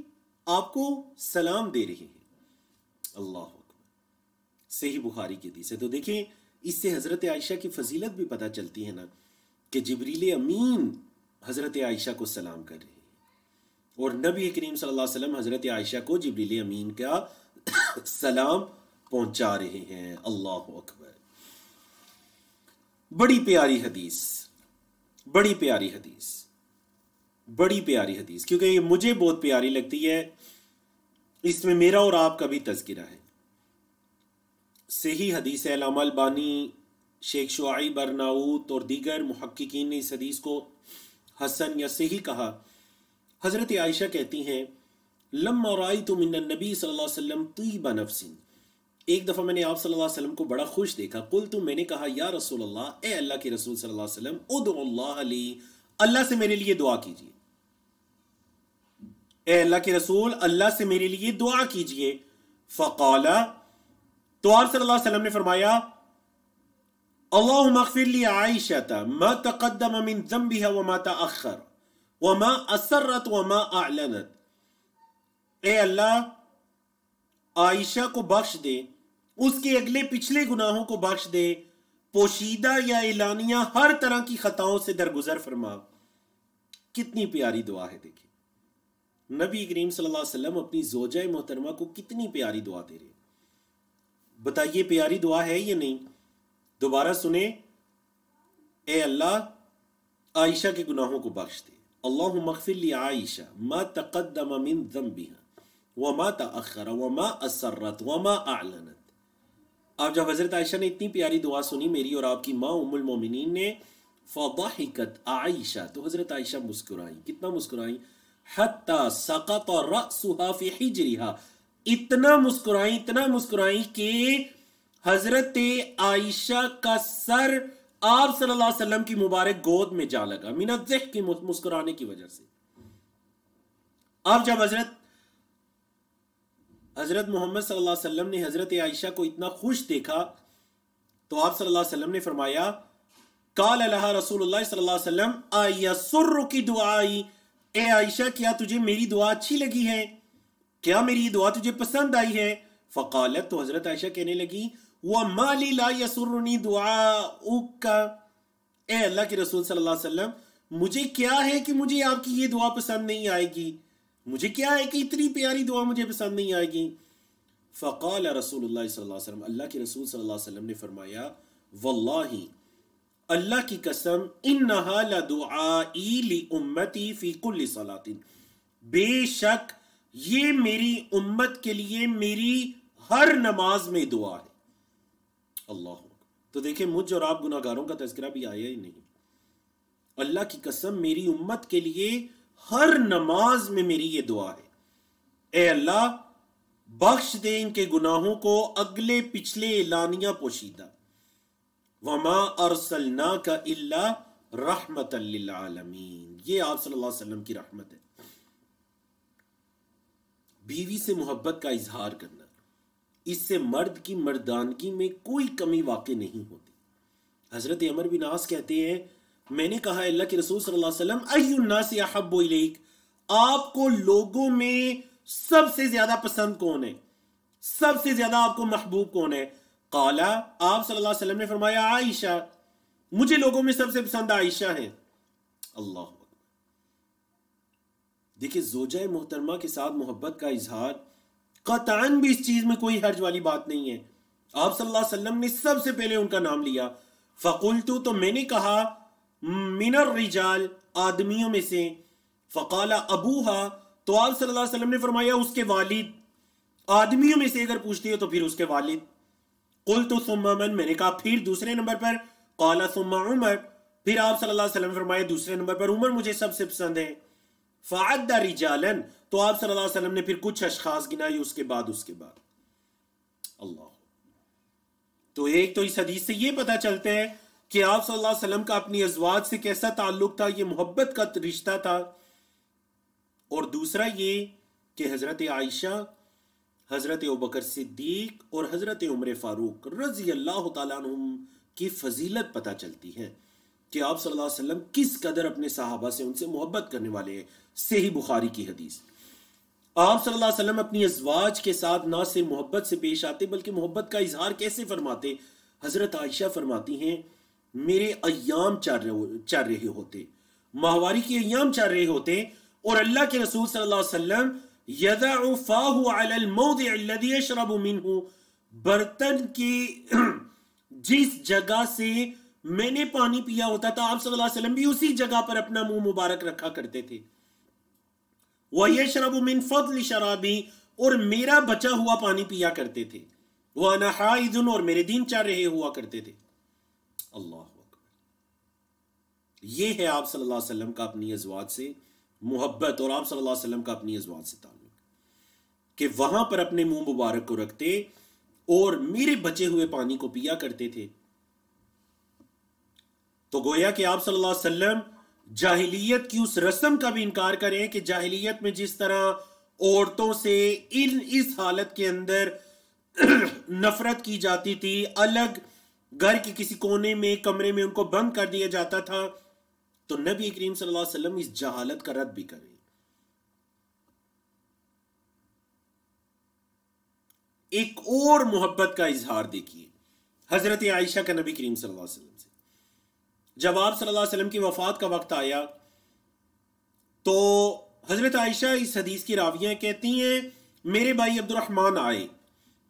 آپ کو سلام دے رہے ہیں۔ اللہ اکبر، صحیح بخاری کی حدیث ہے۔ تو دیکھیں اس سے حضرت عائشہ کی فضیلت بھی پتہ چلتی ہے نا، کہ جبریل امین حضرت عائشہ کو سلام کر رہے ہیں، اور نبی کریم صلی اللہ علیہ وسلم حضرت عائشہ کو جبریل امین کا سلام پہنچا رہے ہیں۔ اللہ اکبر، بڑی پیاری حدیث، بڑی پیاری حدیث، بڑی پیاری حدیث، کیونکہ یہ مجھے بہت پیاری لگتی ہے، اس میں میرا اور آپ کا بھی تذکرہ ہے۔ صحیح حدیث ہے، علامہ البانی، شیخ شعیب ارناؤت اور دیگر محققین نے اس حدیث کو حسن یا صحیح کہا۔ حضرت عائشہ کہتی ہیں لما رأیت من النبی صلی اللہ علیہ وسلم طیب نفس، ایک دفعہ میں نے آپ صلی اللہ علیہ وسلم کو بڑا خوش دیکھا، قلت، میں نے کہا یا رسول اللہ، اے اللہ کے رسول صلی اللہ علیہ وسلم، ادعو اللہ لی، اللہ سے میرے لیے دعا کیجیے، اے اللہ کے رسول اللہ سے میرے لیے دعا کیجیے۔ فقال، تو آپ صلی اللہ علیہ وسلم نے فرمایا اللہم اغفر لی عائشہ ما تقدم من ذنبها وما تأخر وما اسرت وما اعلنت، اے اللہ عائشہ کو بخش دے، اس کے اگلے پچھلے گناہوں کو بخش دے، پوشیدہ یا اعلانیہ ہر طرح کی خطاؤں سے درگزر فرما۔ کتنی پیاری دعا ہے، دیکھیں نبی کریم صلی اللہ علیہ وسلم اپنی زوجہ محترمہ کو کتنی پیاری دعا دے رہے ہیں۔ بتائیے پیاری دعا ہے یا نہیں؟ دوبارہ سنیں، اے اللہ عائشہ کے گناہوں کو بخش دے، اللہم اغفر لی عائشہ ما تقدم من ذنبها وما تأخر وما اسرت وما اعلنت، اب جب حضرت عائشہ نے اتنی پیاری دعا سنی میری اور آپ کی ماں ام المومنین نے، فضحکت عائشہ، تو حضرت عائشہ مسکرائی. کتنا مسکرائی؟ حتی سقط رأسها فی حجرها، اتنا مسکرائی کہ حضرت عائشہ کا سر آپ صلی اللہ علیہ وسلم کی مبارک گود میں جا لگا، من الضحک، کی مسکرانے کی وجہ سے. اب جب حضرت محمد صلی اللہ علیہ وسلم نے حضرت عائشہ کو اتنا خوش دیکھا تو آپ صلی اللہ علیہ وسلم نے فرمایا، قال لها رسول اللہ صلی اللہ علیہ وسلم ایسرک دعائی، اے عائشہ کیا تجھے میری دعا اچھی لگی ہے؟ کیا میری یہ دعا تجھے پسند آئی ہے؟ فقالت، تو حضرت عائشہ کہنے لگی، وَمَا لِي لَا يَسُرُّنِي دُعَاؤُكَ، اے اللہ کے رسول صلی اللہ علیہ وسلم، مجھے کیا ہے کہ مجھے آپ کی یہ دعا پسند نہیں آئے گی؟ مجھے کیا ہے کہ اتنی پیاری دعا مجھے پسند نہیں آئے گی؟ فقال رسول اللہ صلی اللہ علیہ وسلم، اللہ کے رسول صلی اللہ علیہ وسلم نے فرمایا، واللہ، اللہ کی قسم، انہا لدعائی لامتی فی کل صلاۃ، بے شک یہ میری امت کے لیے میری ہر نماز میں دعا ہے. اللہ، تو دیکھیں مجھ اور آپ گناہگاروں کا تذکرہ بھی آیا ہی نہیں. اللہ کی قسم میری امت کے لیے ہر نماز میں میری یہ دعا ہے، اے اللہ بخش دے ان کے گناہوں کو، اگلے پچھلے اعلانیہ پوشیدہ. وما ارسلناک الا رحمت للعالمین، یہ آپ صلی اللہ علیہ وسلم کی رحمت ہے. بیوی سے محبت کا اظہار کرنا، اس سے مرد کی مردانگی میں کوئی کمی واقع نہیں ہوتی. حضرت عمر بن عاص کہتے ہیں، میں نے کہا اللہ کے رسول صلی اللہ علیہ وسلم، ای الناس احب الیک، آپ کو لوگوں میں سب سے زیادہ پسند کون ہے؟ سب سے زیادہ آپ کو محبوب کون ہے؟ قال، آپ صلی اللہ علیہ وسلم نے فرمایا، عائشہ، مجھے لوگوں میں سب سے پسند عائشہ ہیں. اللہ، دیکھیں زوجہ محترمہ کے ساتھ محبت کا اظہار، قطعاً بھی اس چیز میں کوئی حرج والی بات نہیں ہے. آپ صلی اللہ علیہ وسلم نے سب سے پہلے ان کا نام لیا. فقلت، تو میں نے کہا، من الرجال، آدمیوں میں سے. فقال ابوہا، تو آپ صلی اللہ علیہ وسلم نے فرمایا اس کے والد. آدمیوں میں سے اگر پوچھتی ہو تو پھر اس کے والد. قلت ثم من، میں نے کہا پھر دوسرے نمبر پر. قال ثم عمر، پھر آپ صلی اللہ علیہ وسلم فرمایا دوسرے نمبر پر عمر مجھے سب سے پسند ہے. فعد رجالا، تو آپ صلی اللہ علیہ وسلم نے پھر کچھ اشخاص گنائے اس کے بعد. اللہ، تو ایک تو اس حدیث سے یہ پتہ چلتا ہے کہ آپ صلی اللہ علیہ وسلم کا اپنی ازواج سے کیسا تعلق تھا، یہ محبت کا رشتہ تھا. اور دوسرا یہ کہ حضرت عائشہ، حضرت ابوبکر صدیق اور حضرت عمر فاروق رضی اللہ تعالیٰ عنہم کی فضیلت پتہ چلتی ہے کہ آپ صلی اللہ علیہ وسلم کس قدر اپنے صحابہ سے، ان سے محبت کرنے والے ہیں. صحیح بخاری کی حدیث، آپ صلی اللہ علیہ وسلم اپنی ازواج کے ساتھ نہ صرف محبت سے پیش آتے بلکہ محبت کا اظہار کیسے فرماتے؟ حضرت عائشہ فرماتی ہیں، میرے ایام چل رہے ہوتے، ماہواری کے ایام چل رہے ہوتے، اور اللہ کے رسول صلی اللہ علیہ وسلم یضع فاہ علی الموضع الذی یشرب منہ، برتن کی جس جگہ سے میں نے پانی پیا ہوتا تھا آپ صلی اللہ علیہ وسلم بھی اسی جگہ پر اپنا منہ مبارک رکھا کرتے تھے. وَيَشْرَبُ مِنْ فَضْلِ شَرَابِي، اور میرا بچا ہوا پانی پیا کرتے تھے. وَأَنَا حَائِضٌ، اور میرے دن چل رہے ہوا کرتے تھے. اللہ اکبر، یہ ہے آپ صلی اللہ علیہ وسلم کا اپنی ازواج سے محبت، اور آپ صلی اللہ علیہ وسلم کا اپنی ازواج سے تعلق، کہ وہاں پر اپنے منہ مبارک کو رکھتے اور میرے بچے ہوئے پانی کو پیا کرتے تھے. تو گویا کہ آپ صلی اللہ علیہ وسلم جاہلیت کی اس رسم کا بھی انکار کریں کہ جاہلیت میں جس طرح عورتوں سے اس حالت کے اندر نفرت کی جاتی تھی، الگ گھر کے کسی کونے میں کمرے میں ان کو بند کر دیا جاتا تھا، تو نبی کریم صلی اللہ علیہ وسلم اس جہالت کا رد بھی کریں. ایک اور محبت کا اظہار دیکھیے حضرت عائشہ کا نبی کریم صلی اللہ علیہ وسلم سے. جب آپ صلی اللہ علیہ وسلم کی وفات کا وقت آیا تو حضرت عائشہ اس حدیث کی راویہ کہتی ہیں، میرے بھائی عبد الرحمن آئے،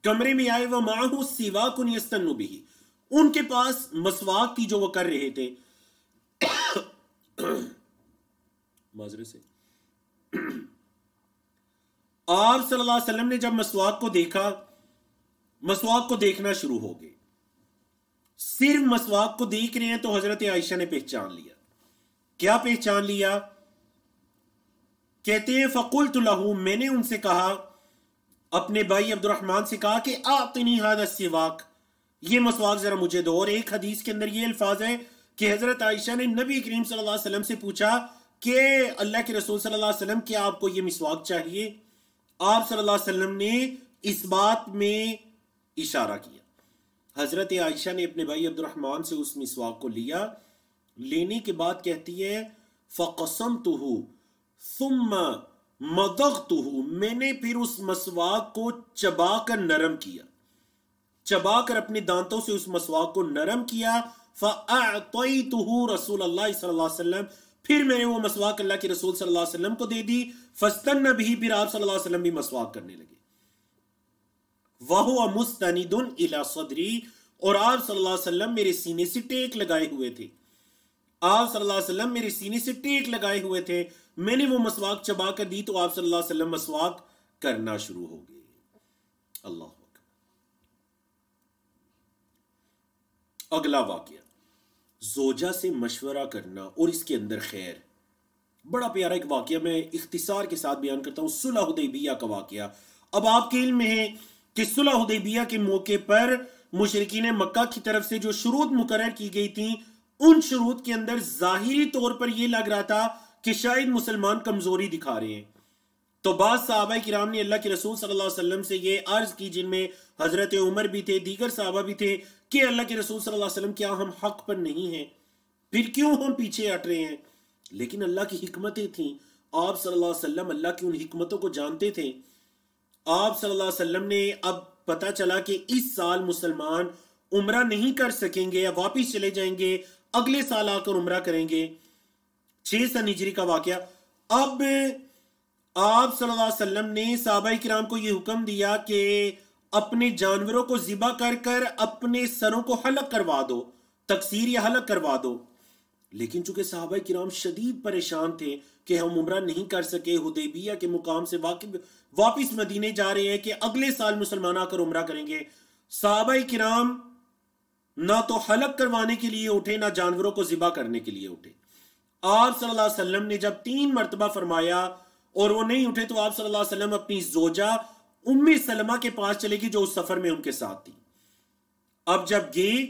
کمرے میں آئے، وَمَعَهُ سِوَاكٌ يَسْتَنُّ بِهِ، ان کے پاس مسواک تھی جو وہ کر رہے تھے. معذرت سے آپ صلی اللہ علیہ وسلم نے جب مسواک کو دیکھا مسواک کو دیکھنا شروع ہو گئے. صرف مسواک کو دیکھ رہے ہیں تو حضرت عائشہ نے پہچان لیا. کیا پہچان لیا؟ کہتے ہیں فقلت لہ، میں نے ان سے کہا، اپنے بھائی عبد الرحمن سے کہا کہ اعطنی ھذا السواک، یہ مسواک ذرا مجھے دو. اور ایک حدیث کے اندر یہ الفاظ ہے کہ حضرت عائشہ نے نبی کریم صلی اللہ علیہ وسلم سے پوچھا کہ اللہ کے رسول صلی اللہ علیہ وسلم کیا آپ کو یہ مسواک چاہیے؟ آپ صلی اللہ علیہ وسلم نے اس بات میں اشارہ کیا. حضرت عائشہ نے اپنے بھائی عبد الرحمن سے اس مسواک کو لیا. لینے کے بعد کہتی ہے فقسمتہ ثم مضغتہ، میں نے پھر اس مسواک کو چبا کر نرم کیا، چبا کر اپنے دانتوں سے اس مسواک کو نرم کیا. فَأَعْطَيْتُهُ رسول اللہ صلی اللہ علیہ وسلم، پھر میں نے وہ مسواک اللہ کے رسول صلی اللہ علیہ وسلم کو دے دی. فَاسْتَنَّ بِهِ، پھر آپ صلی اللہ علیہ وسلم بھی مسواک کرنے لگے. وَهُوَ مُسْتَنِدٌ إِلَى صَدْرِي، اور آپ صلی اللہ علیہ وسلم میرے سینے سے ٹیک لگائے ہوئے تھے. آپ صلی اللہ علیہ وسلم میرے سینے سے ٹیک لگائے ہوئے تھے. میں نے وہ مسواک چبا کر دی تو آپ صلی اللہ علیہ وسلم مسواک کرنا شروع ہو گئے. اللہ اکبر. اگلا واقعہ، زوجہ سے مشورہ کرنا اور اس کے اندر خیر. بڑا پیارا ایک واقعہ میں اختصار کے ساتھ بیان کرتا ہوں، صلح حدیبیہ کا واقعہ. اب آپ کے علم میں ہے کہ صلح حدیبیہ کے موقع پر مشرکین مکہ کی طرف سے جو شروط مقرر کی گئی تھیں، ان شروط کے اندر ظاہری طور پر یہ لگ رہا تھا کہ شاید مسلمان کمزوری دکھا رہے ہیں. تو بعض صحابہ کرام نے اللہ کے رسول صلی اللہ علیہ وسلم سے یہ عرض کی، جن میں حضرت عمر بھی تھے، دیگر صحابہ بھی تھے، کہ اللہ کے رسول صلی اللہ علیہ وسلم کیا ہم حق پر نہیں ہیں؟ پھر کیوں ہم پیچھے ہٹ رہے ہیں؟ لیکن اللہ کی حکمتیں تھیں. آپ صلی اللہ علیہ وسلم اللہ کی ان حکمتوں کو جانتے تھے. آپ صلی اللہ علیہ وسلم نے اب پتا چلا کہ اس سال مسلمان عمرہ نہیں کر سکیں گے یا واپس چلے جائیں گے، اگلے سال آ کر عمرہ کریں گے. 6 سن ہجری کا واقعہ. اب آپ صلی اللہ علیہ وسلم نے صحابہ کرام کو یہ حکم دیا کہ اپنے جانوروں کو ذبح کر کر اپنے سروں کو حلق کروا دو، تقصیر یا حلق کروا دو. لیکن چونکہ صحابہ کرام شدید پریشان تھے کہ ہم عمرہ نہیں کر سکے، حدیبیہ کے مقام سے واپس مدینے جا رہے ہیں کہ اگلے سال مسلمان آ کر عمرہ کریں گے، صحابہ کرام نہ تو حلق کروانے کے لیے اٹھے، نہ جانوروں کو ذبح کرنے کے لیے اٹھے. آپ صلی اللہ علیہ وسلم نے جب 3 مرتبہ فرمایا اور وہ نہیں اٹھے تو آپ صلی اللہ علیہ وسلم اپنی زوجہ ام سلمہ کے پاس چلے گی جو اس سفر میں ان کے ساتھ تھی. اب جب گئے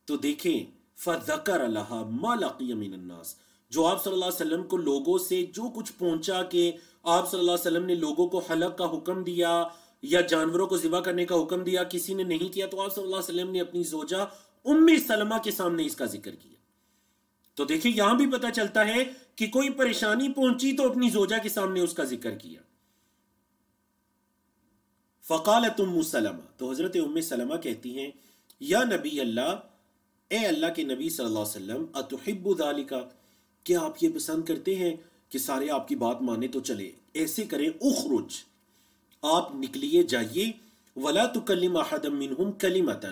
تو دیکھیں فَذَكَرَ لَهَا مَا لَقِيَ مِنَ النَّاسِ، جو آپ صلی اللہ علیہ وسلم کو لوگوں سے جو کچھ پہنچا کہ آپ صلی اللہ علیہ وسلم نے لوگوں کو حلق کا حکم دیا یا جانوروں کو ذبح کرنے کا حکم دیا، کسی نے نہیں کیا، تو آپ صلی اللہ علیہ وسلم نے اپنی زوجہ ام سلمہ کے سامنے اس کا ذکر کیا. تو دیکھیں یہاں بھی پتہ چلتا ہے کہ کوئی پریشانی پہنچی تو اپنی زوجہ کے سامنے اس کا ذکر کیا. فقالت ام سلمہ، تو حضرت ام سلمہ کہتی ہیں یا نبی اللہ، اے اللہ کے نبی صلی اللہ علیہ وسلم، اتحب ذالک، کیا آپ یہ پسند کرتے ہیں کہ سارے آپ کی بات مانے تو چلے؟ ایسے کریں، اخرج، آپ نکلیے جائیے، ولا تکلم احدا منہم کلمۃ،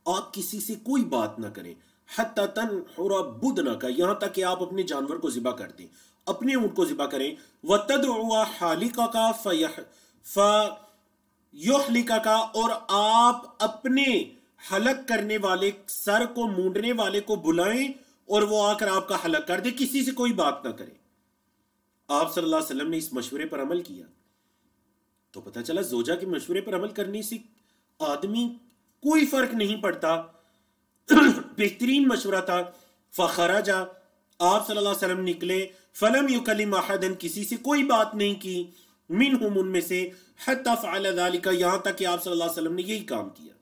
آپ کسی سے کوئی بات نہ کریں، حتی تنحر بدنک، یہاں تک کہ آپ اپنے جانور کو ذبح کر دیں، اپنے اونٹ کو ذبح کریں. وتدعو حالقک فیحلقک، اور آپ اپنے حلق کرنے والے، سر کو مونڈنے والے کو بلائیں اور وہ آ کر آپ کا حلق کر دے، کسی سے کوئی بات نہ کرے. آپ صلی اللہ علیہ وسلم نے اس مشورے پر عمل کیا. تو پتہ چلا زوجہ کے مشورے پر عمل کرنے سے آدمی کوئی فرق نہیں پڑتا، بہترین مشورہ تھا. فخرج، آپ صلی اللہ علیہ وسلم نکلے، فلم یکلم احدا، کسی سے کوئی بات نہیں کی، منہم، ان میں سے، حتی فعل ذالک، یہاں تک کہ آپ صلی اللہ علیہ وسلم نے یہی کام کیا.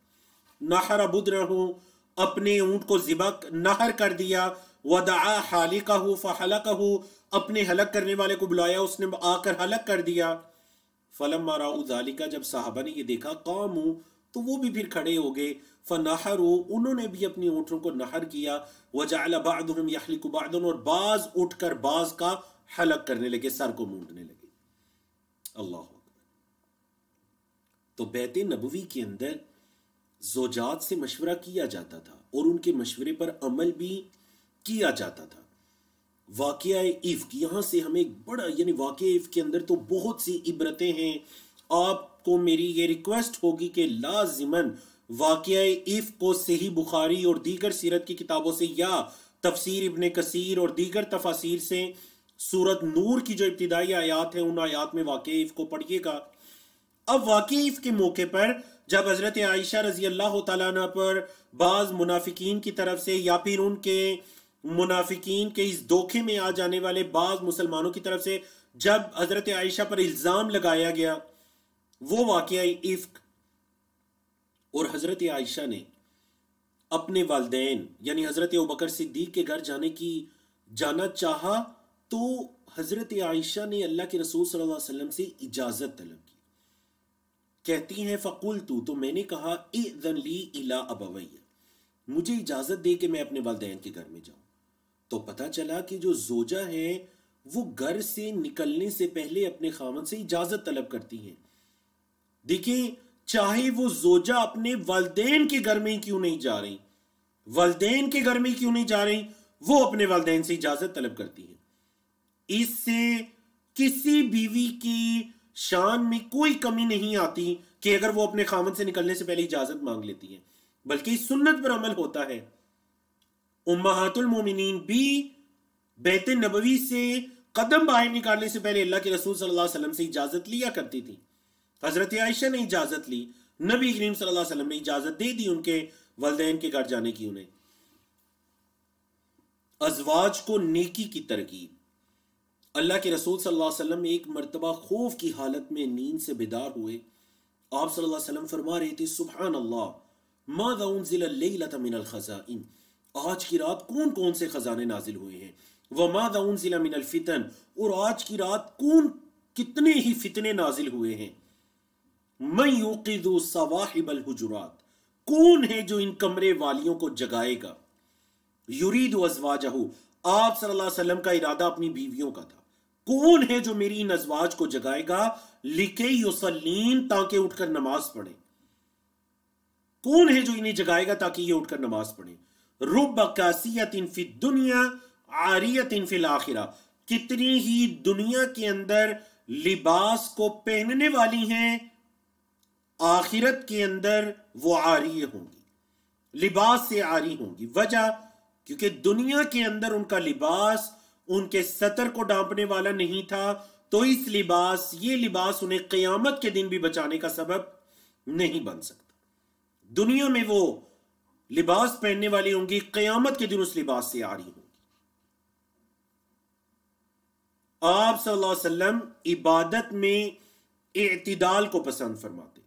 نحر بدنہ، اپنے اونٹ کو ذبح نحر کر دیا. ودعا حالقہ فحلقہ، اپنے حلق کرنے والے کو بلایا، اس نے آ کر حلق کر دیا. فلما رأوا ذالک، جب صحابہ نے یہ دیکھا، قاموا، تو وہ بھی پھر کھڑے ہو گئے. فنحروا، انہوں نے بھی اپنی اونٹوں کو نحر کیا. وجعل بعضهم يحلق بعضا، اور بعض اٹھ کر بعض کا حلق کرنے لگے، سر کو مونڈنے لگے. اللہ اکبر. تو بیت نبوی کے اندر زوجات سے مشورہ کیا جاتا تھا اور ان کے مشورے پر عمل بھی کیا جاتا تھا. واقعہ افک، یہاں سے ہمیں ایک بڑا، یعنی واقعہ افک کے اندر تو بہت سی عبرتیں ہیں. آپ آپ کو میری یہ ریکویسٹ ہوگی کہ لازماً واقعہ افک کو صحیح بخاری اور دیگر سیرت کی کتابوں سے یا تفسیر ابن کثیر اور دیگر تفاسیر سے سورت نور کی جو ابتدائی آیات ہیں ان آیات میں واقعہ افک کو پڑھیے گا۔ اب واقعہ افک کے موقع پر جب حضرت عائشہ رضی اللہ تعالیٰ عنہ پر بعض منافقین کی طرف سے یا پھر ان کے منافقین کے اس دھوکے میں آ جانے والے بعض مسلمانوں کی طرف سے جب حضرت عائشہ پر الزام لگایا گیا وہ واقعہ افک، اور حضرت عائشہ نے اپنے والدین یعنی حضرت ابوبکر صدیق کے گھر جانا چاہا تو حضرت عائشہ نے اللہ کے رسول صلی اللہ علیہ وسلم سے اجازت طلب کی۔ کہتی ہیں فقلت، تو میں نے کہا اذن لی الی ابوی، مجھے اجازت دے کہ میں اپنے والدین کے گھر میں جاؤں۔ تو پتہ چلا کہ جو زوجہ ہے وہ گھر سے نکلنے سے پہلے اپنے خاوند سے اجازت طلب کرتی ہیں۔ دیکھیں چاہے وہ زوجہ اپنے والدین کے گھر میں کیوں نہیں جا رہی، والدین کے گھر میں کیوں نہیں جا رہی، وہ اپنے والدین سے اجازت طلب کرتی ہیں۔ اس سے کسی بیوی کی شان میں کوئی کمی نہیں آتی کہ اگر وہ اپنے خاوند سے نکلنے سے پہلے اجازت مانگ لیتی ہیں، بلکہ اس سنت پر عمل ہوتا ہے۔ امہات المومنین بھی بیت نبوی سے قدم باہر نکالنے سے پہلے اللہ کے رسول صلی اللہ علیہ وسلم سے اجازت لیا کرتی تھی۔ حضرت عائشہ نے اجازت لی، نبی کریم صلی اللہ علیہ وسلم نے اجازت دے دی ان کے والدین کے گھر جانے کی انہیں۔ ازواج کو نیکی کی ترغیب۔ اللہ کے رسول صلی اللہ علیہ وسلم ایک مرتبہ خوف کی حالت میں نیند سے بیدار ہوئے۔ آپ صلی اللہ علیہ وسلم فرما رہے تھے سبحان اللہ ماذا انزل اللیلۃ من الخزائن، آج کی رات کون کون سے خزانے نازل ہوئے ہیں، وماذا انزل من الفتن، اور آج کی رات کتنے ہی فتنے نازل ہوئے ہیں، من یوقظ صواحب الحجرات، کون ہے جو ان کمرے والیوں کو جگائے گا، یرید ازواجہ، آپ صلی اللہ علیہ وسلم کا ارادہ اپنی بیویوں کا تھا، کون ہے جو میری ان ازواج کو جگائے گا، لکی یصلین، تاکہ اٹھ کر نماز پڑھیں، کون ہے جو انہیں جگائے گا تاکہ یہ اٹھ کر نماز پڑھیں۔ رب کاسیۃ فی الدنیا عاریۃ فی الآخرہ، کتنی ہی دنیا کے اندر لباس کو پہننے والی ہیں، آخرت کے اندر وہ عاری ہوں گی، لباس سے عاری ہوں گی۔ وجہ کیونکہ دنیا کے اندر ان کا لباس ان کے ستر کو ڈھانپنے والا نہیں تھا، تو یہ لباس انہیں قیامت کے دن بھی بچانے کا سبب نہیں بن سکتا۔ دنیا میں وہ لباس پہننے والی ہوں گی، قیامت کے دن اس لباس سے عاری ہوں گی۔ آپ صلی اللہ علیہ وسلم عبادت میں اعتدال کو پسند فرماتے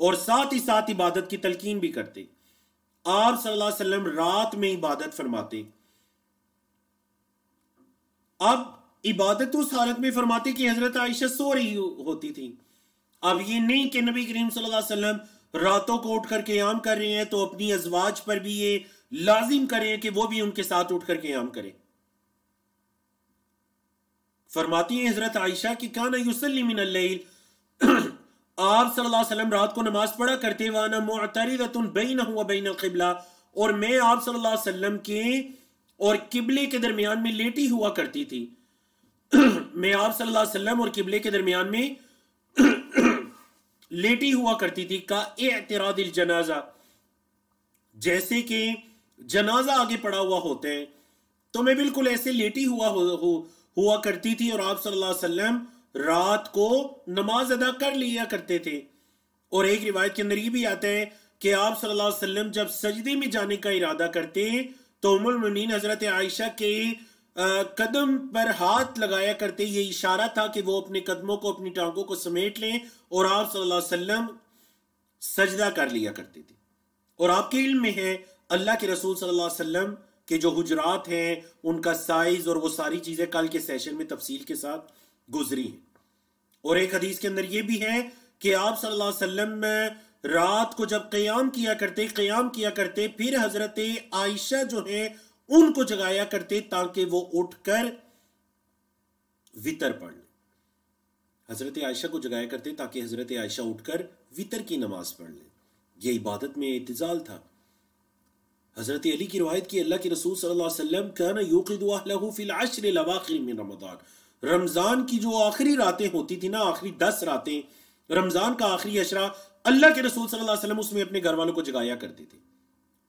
اور ساتھ ہی ساتھ عبادت کی تلقین بھی کرتے۔ آپ صلی اللہ علیہ وسلم رات میں عبادت فرماتے۔ اب عبادت اس حالت میں فرماتے کہ حضرت عائشہ سو رہی ہوتی تھی۔ اب یہ نہیں کہ نبی کریم صلی اللہ علیہ وسلم راتوں کو اٹھ کر قیام کر رہے ہیں تو اپنی ازواج پر بھی یہ لازم کریں کہ وہ بھی ان کے ساتھ اٹھ کر قیام کریں۔ فرماتی ہیں حضرت عائشہ کہ کان یصلی من اللیل، آپ صلی اللہ علیہ وسلم رات کو نماز پڑھا کرتے، وانا معترضۃ بینہ و بین القبلہ، اور میں آپ صلی اللہ علیہ وسلم کے اور قبلے کے درمیان میں لیٹی ہوا کرتی تھی۔ میں آپ صلی اللہ علیہ وسلم اور قبلے کے درمیان میں لیٹی ہوا کرتی تھی، کا اعتراض الجنازہ، جیسے کہ جنازہ آگے پڑا ہوا ہوتے ہیں تو میں بالکل ایسے لیٹی ہوا کرتی تھی، اور آپ صلی اللہ علیہ وسلم رات کو نماز ادا کر لیا کرتے تھے۔ اور ایک روایت کے اندر یہ بھی آتا ہے کہ آپ صلی اللہ علیہ وسلم جب سجدے میں جانے کا ارادہ کرتے تو ام المؤمنین حضرت عائشہ کے قدم پر ہاتھ لگایا کرتے، یہ اشارہ تھا کہ وہ اپنے قدموں کو اپنی ٹانگوں کو سمیٹ لیں، اور آپ صلی اللہ علیہ وسلم سجدہ کر لیا کرتے تھے۔ اور آپ کے علم میں ہے اللہ کے رسول صلی اللہ علیہ وسلم کے جو حجرات ہیں ان کا سائز اور وہ ساری چیزیں کل کے سیشن میں تفصیل کے ساتھ گزری ہیں۔ اور ایک حدیث کے اندر یہ بھی ہے کہ آپ صلی اللہ علیہ وسلم رات کو جب قیام کیا کرتے پھر حضرت عائشہ جو ہیں ان کو جگایا کرتے تاکہ وہ اٹھ کر وتر پڑھ لیں۔ حضرت عائشہ کو جگایا کرتے تاکہ حضرت عائشہ اٹھ کر وتر کی نماز پڑھ لیں۔ یہ عبادت میں اعتزال تھا۔ حضرت علی کی روایت کی اللہ کے رسول صلی اللہ علیہ وسلم کان یوقظ اہلہ فی العشر الاواخر من رمضان، رمضان کی جو آخری راتیں ہوتی تھی نا، آخری 10 راتیں، رمضان کا آخری عشرہ اللہ کے رسول صلی اللہ علیہ وسلم اس میں اپنے گھر والوں کو جگایا کرتے تھے.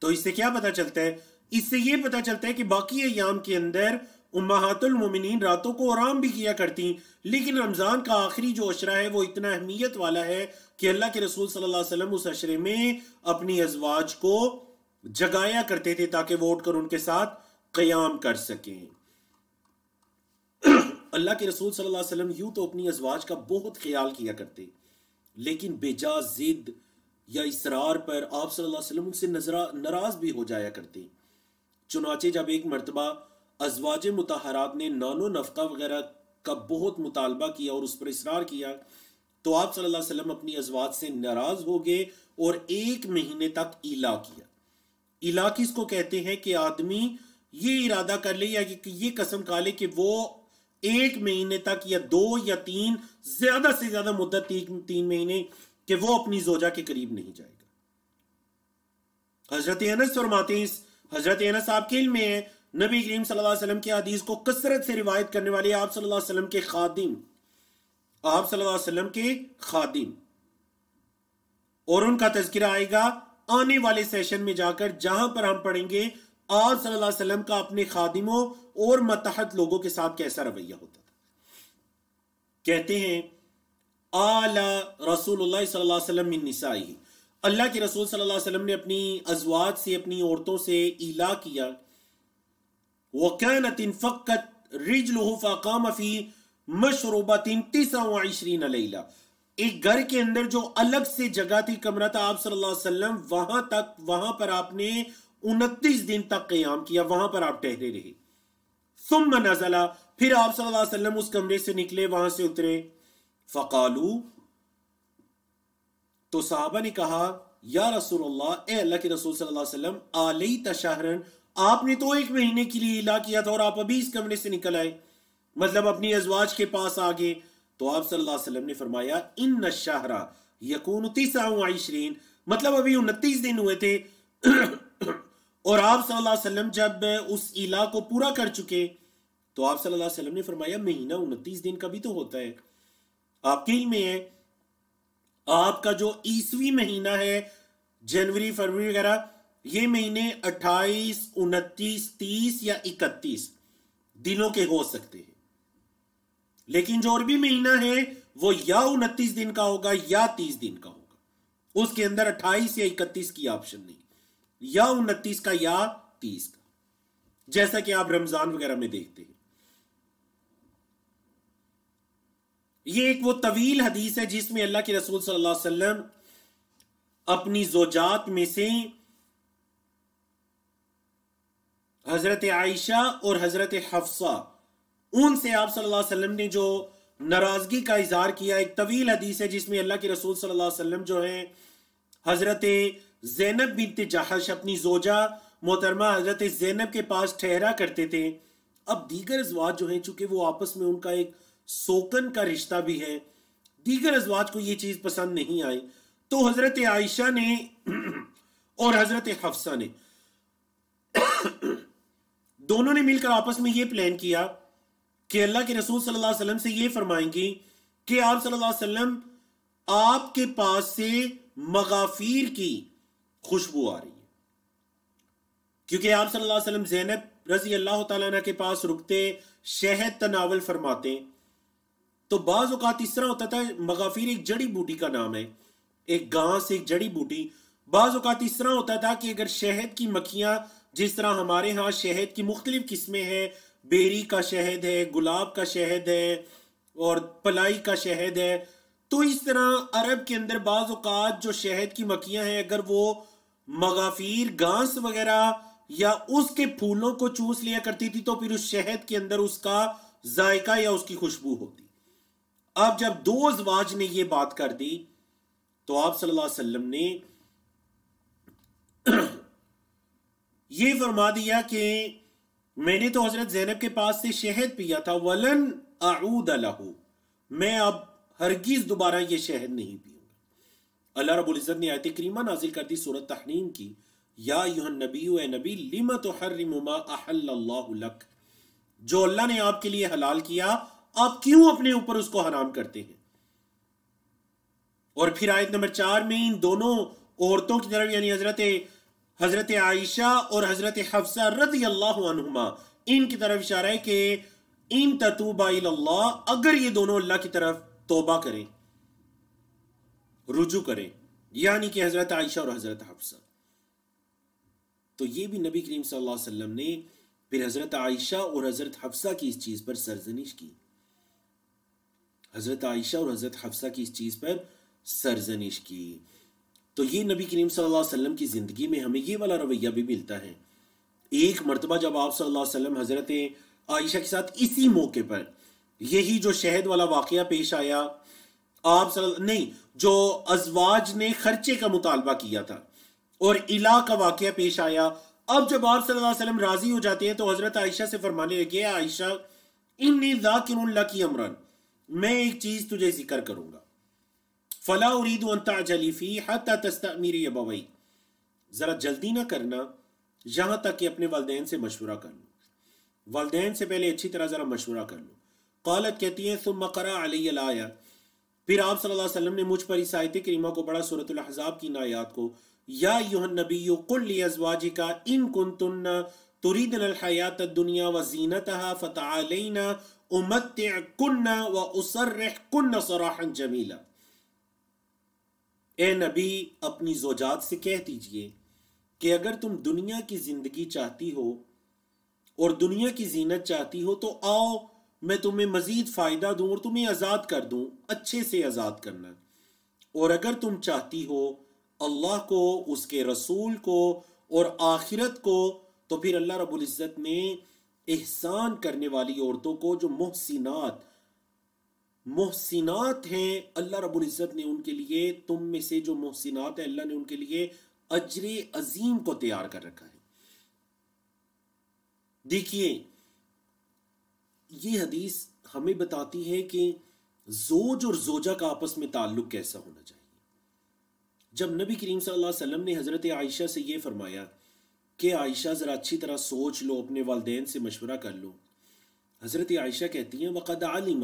تو اس سے کیا پتا چلتا ہے؟ اس سے یہ پتا چلتا ہے کہ باقی ایام کے اندر امہات المومنین راتوں کو آرام بھی کیا کرتی، لیکن رمضان کا آخری جو عشرہ ہے وہ اتنا اہمیت والا ہے کہ اللہ کے رسول صلی اللہ علیہ وسلم اس عشرے میں اپنی ازواج کو جگایا کرتے تھے تاکہ وہ اٹھ کر ان کے ساتھ قیام کر سکیں. اللہ کے رسول صلی اللہ علیہ وسلم یوں تو اپنی ازواج کا بہت خیال کیا کرتے، لیکن بے جا ضد یا اصرار پر آپ صلی اللہ علیہ وسلم ان سے ناراض بھی ہو جایا کرتے. چنانچہ جب ایک مرتبہ ازواج مطہرات نے نان و نفقہ وغیرہ کا بہت مطالبہ کیا اور اس پر اصرار کیا تو آپ صلی اللہ علیہ وسلم اپنی ازواج سے ناراض ہو گئے اور 1 مہینے تک ایلا کیا. ایلا کس کو کہتے ہیں کہ آدمی یہ ارادہ کر لے یا یہ قسم کھا لے کہ وہ 1 مہینے تک یا 2 یا 3 زیادہ سے زیادہ مدت 3 مہینے کہ وہ اپنی زوجہ کے قریب نہیں جائے گا. حضرت انس فرماتے ہیں، حضرت انس آپ کے علم میں ہے، نبی کریم صلی اللہ علیہ وسلم کی حدیث کو کثرت سے روایت کرنے والے آپ صلی اللہ علیہ وسلم کے خادم، آپ صلی اللہ علیہ وسلم کے خادم، اور ان کا تذکرہ آئے گا آنے والے سیشن میں جا کر، جہاں پر ہم پڑھیں گے آپ صلی اللہ علیہ وسلم کا اپنے خادموں اور متحد لوگوں کے ساتھ کیسا رویہ ہوتا تھا. کہتے ہیں آلا رسول اللہ صلی اللہ علیہ وسلم من نسائی، اللہ کے رسول صلی اللہ علیہ وسلم نے اپنی ازواج سے، اپنی عورتوں سے ایلا کیا. وَكَانَتْ انْفَقَّتْ رِجْلُهُ فَقَامَ فِي مَشْرُبَةٍ 29 لَيْلَةً، ایک گھر کے اندر جو الگ سے جگہ تھی، کمرہ تھا آپ صلی اللہ علیہ وسلم، وہاں پر آپ نے 29 دن تک قیام کیا، وہاں پر آپ ٹھہرے رہے. ثم نزل، پھر آپ صلی اللہ علیہ وسلم اس کمرے سے نکلے، وہاں سے اترے. فقالو، تو صحابہ نے کہا یا رسول اللہ، اے اللہ کے رسول صلی اللہ علیہ وسلم، آلیت شہرن، آپ نے تو 1 مہینے کے لیے اعلان کیا تھا اور آپ ابھی اس کمرے سے نکل آئے، مطلب اپنی ازواج کے پاس آگے. تو آپ صلی اللہ علیہ وسلم نے فرمایا ان الشہر یکون 29، مطلب ابھی 29 دن ہوئے تھے اور آپ صلی اللہ علیہ وسلم جب اس اعلان کو پورا کر چکے تو آپ صلی اللہ علیہ وسلم نے فرمایا مہینہ 29 دن کا بھی تو ہوتا ہے. آپ کے علم میں ہے آپ کا جو عیسوی مہینہ ہے، جنوری، فروری وغیرہ، یہ مہینے 28، 29، 30 یا 31 دنوں کے ہو سکتے ہیں، لیکن جو عربی مہینہ ہے وہ یا 29 دن کا ہوگا یا 30 دن کا ہوگا. اس کے اندر 28 یا 31 کی آپشن نہیں، یا 29 کا یا 30 کا، جیسا کہ آپ رمضان وغیرہ میں دیکھتے ہیں. یہ ایک وہ طویل حدیث ہے جس میں اللہ کے رسول صلی اللہ علیہ وسلم اپنی زوجات میں سے حضرت عائشہ اور حضرت حفصہ، ان سے آپ صلی اللہ علیہ وسلم نے جو ناراضگی کا اظہار کیا. ایک طویل حدیث ہے جس میں اللہ کے رسول صلی اللہ علیہ وسلم جو ہے حضرت زینب بنت جحش، اپنی زوجہ محترمہ حضرت زینب کے پاس ٹھہرا کرتے تھے. اب دیگر ازواج جو ہیں چونکہ وہ آپس میں ان کا ایک سوکن کا رشتہ بھی ہے، دیگر ازواج کو یہ چیز پسند نہیں آئی، تو حضرت عائشہ نے اور حضرت حفصہ نے دونوں نے مل کر آپس میں یہ پلان کیا کہ اللہ کے رسول صلی اللہ علیہ وسلم سے یہ فرمائیں گی کہ آپ صلی اللہ علیہ وسلم، آپ کے پاس سے مغافیر کی خوشبو آ رہی ہے، کیونکہ آپ صلی اللہ علیہ وسلم زینب رضی اللہ تعالیٰ عنہ کے پاس رکتے، شہد تناول فرماتے. تو بعض اوقات اس طرح ہوتا تھا، مغافیر ایک جڑی بوٹی کا نام ہے، ایک گھاس، ایک جڑی بوٹی. بعض اوقات اس طرح ہوتا تھا کہ اگر شہد کی مکھیاں، جس طرح ہمارے ہاں شہد کی مختلف قسمیں ہیں، بیری کا شہد ہے، گلاب کا شہد ہے اور پلائی کا شہد ہے، تو اس طرح عرب کے اندر بعض اوقات جو شہد کی مکھیاں ہیں، اگر وہ مغافیر، گھاس وغیرہ یا اس کے پھولوں کو چوس لیا کرتی تھی تو پھر اس شہد کے اندر اس کا ذائقہ یا اس کی خوشبو ہوتی. اب جب 2 ازواج نے یہ بات کر دی تو آپ صلی اللہ علیہ وسلم نے یہ فرما دیا کہ میں نے تو حضرت زینب کے پاس سے شہد پیا تھا، وَلَنْ أَعُودَ لَهُ، میں اب ہرگز دوبارہ یہ شہد نہیں پیوں گا. اللہ رب العزت نے آیت کریمہ نازل کر دی سورۃ تحریم کی، یا ایھا النبی، اے نبی، لِمَ تُحَرِّمُ مَا أَحَلَّ اللَّهُ لَكَ، جو اللہ نے آپ کے لیے حلال کیا آپ کیوں اپنے اوپر اس کو حرام کرتے ہیں. اور پھر آیت نمبر 4 میں ان دونوں عورتوں کی طرف یعنی حضرت عائشہ اور حضرت حفصہ رضی اللہ عنہما ان کی طرف اشارہ ہے کہ ان تتوبا الی اللہ، اگر یہ دونوں اللہ کی طرف توبہ کریں، رجوع کریں، یعنی کہ حضرت عائشہ اور حضرت حفصہ، تو یہ بھی نبی کریم صلی اللہ علیہ وسلم نے پھر حضرت عائشہ اور حضرت حفصہ کی اس چیز پر سرزنش کی. حضرت عائشہ اور حضرت حفصہ کی اس چیز پر سرزنش کی. تو یہ نبی کریم صلی اللہ علیہ وسلم کی زندگی میں ہمیں یہ والا رویہ بھی ملتا ہے. ایک مرتبہ جب آپ صلی اللہ علیہ وسلم حضرت عائشہ کے ساتھ اسی موقع پر یہی جو شہد والا واقعہ پیش آیا، جو ازواج نے خرچے کا مطالبہ کیا تھا اور الہ کا واقعہ پیش آیا، اب جب آپ صلی اللہ علیہ وسلم راضی ہو جاتے ہیں تو حضرت عائشہ سے فرمانے لگے، عائشہ انی ذاکر لکی امرا، میں ایک چیز تجھے ذکر کروں گا، فلا اريد ان تعجلی فی حتی تستأمری ابویک، ذرا جلدی نہ کرنا یہاں تک کہ اپنے والدین سے مشورہ کر لو، والدین سے پہلے اچھی طرح ذرا مشورہ کر لو. قالت کہتی ہیں ثم قرأ علی الآیہ، پھر آپ صلی اللہ علیہ وسلم نے مجھ پر اس آیت کریمہ کو پڑھا، سورۃ الاحزاب کی آیات کو، یا ایھا النبی قل لازواجک ان کنتن تريدن الحیاۃ الدنیا وزینتها فتعالین امتعکن واسرحکن سراحا جمیلا. اے نبی اپنی زوجات سے کہہ دیجئے کہ اگر تم دنیا کی زندگی چاہتی ہو اور دنیا کی زینت چاہتی ہو تو آؤ میں تمہیں مزید فائدہ دوں اور تمہیں آزاد کر دوں، اچھے سے آزاد کرنا. اور اگر تم چاہتی ہو اللہ کو، اس کے رسول کو اور آخرت کو، تو پھر اللہ رب العزت نے احسان کرنے والی عورتوں کو جو محسنات ہیں، اللہ رب العزت نے ان کے لیے، تم میں سے جو محسنات ہیں، اللہ نے ان کے لیے اجر عظیم کو تیار کر رکھا ہے. دیکھیے یہ حدیث ہمیں بتاتی ہے کہ زوج اور زوجہ کا آپس میں تعلق کیسا ہونا چاہیے. جب نبی کریم صلی اللہ علیہ وسلم نے حضرت عائشہ سے یہ فرمایا کہ عائشہ ذرا اچھی طرح سوچ لو، اپنے والدین سے مشورہ کر لو، حضرت عائشہ کہتی ہیں وَقَدْ عَلِمَ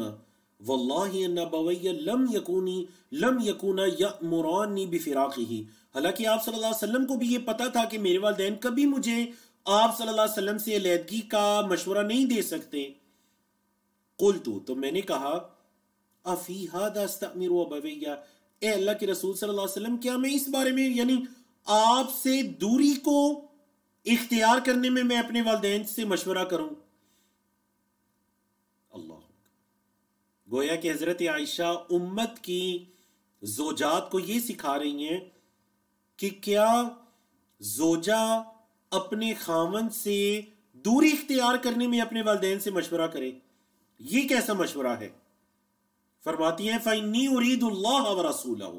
وَاللَّهِ أَنَّ أَبَوَيَّ لَمْ يَكُونَا يَأْمُرَانِّي بِفِرَاقِهِ، حالانکہ آپ صلی اللہ علیہ وسلم کو بھی یہ پتا تھا کہ میرے والدین کبھی مجھے آپ صلی اللہ علیہ وسلم سے علیحدگی کا مشورہ نہیں دے سکتے. قلتو، تو میں نے کہا افی ھذا استأمر ابویہ، اے اللہ کے رسول صلی اللہ علیہ وسلم کیا میں اس بارے میں یعنی آپ سے دوری کو اختیار کرنے میں اپنے والدین سے مشورہ کروں؟ اللہ، گویا کہ حضرت عائشہ امت کی زوجات کو یہ سکھا رہی ہیں کہ کیا زوجہ اپنے خاوند سے دوری اختیار کرنے میں اپنے والدین سے مشورہ کرے. یہ کیسا مشورہ ہے؟ فرماتی ہیں فَإِنِّي أُرِيدُ اللَّهَ وَرَسُولَهُ،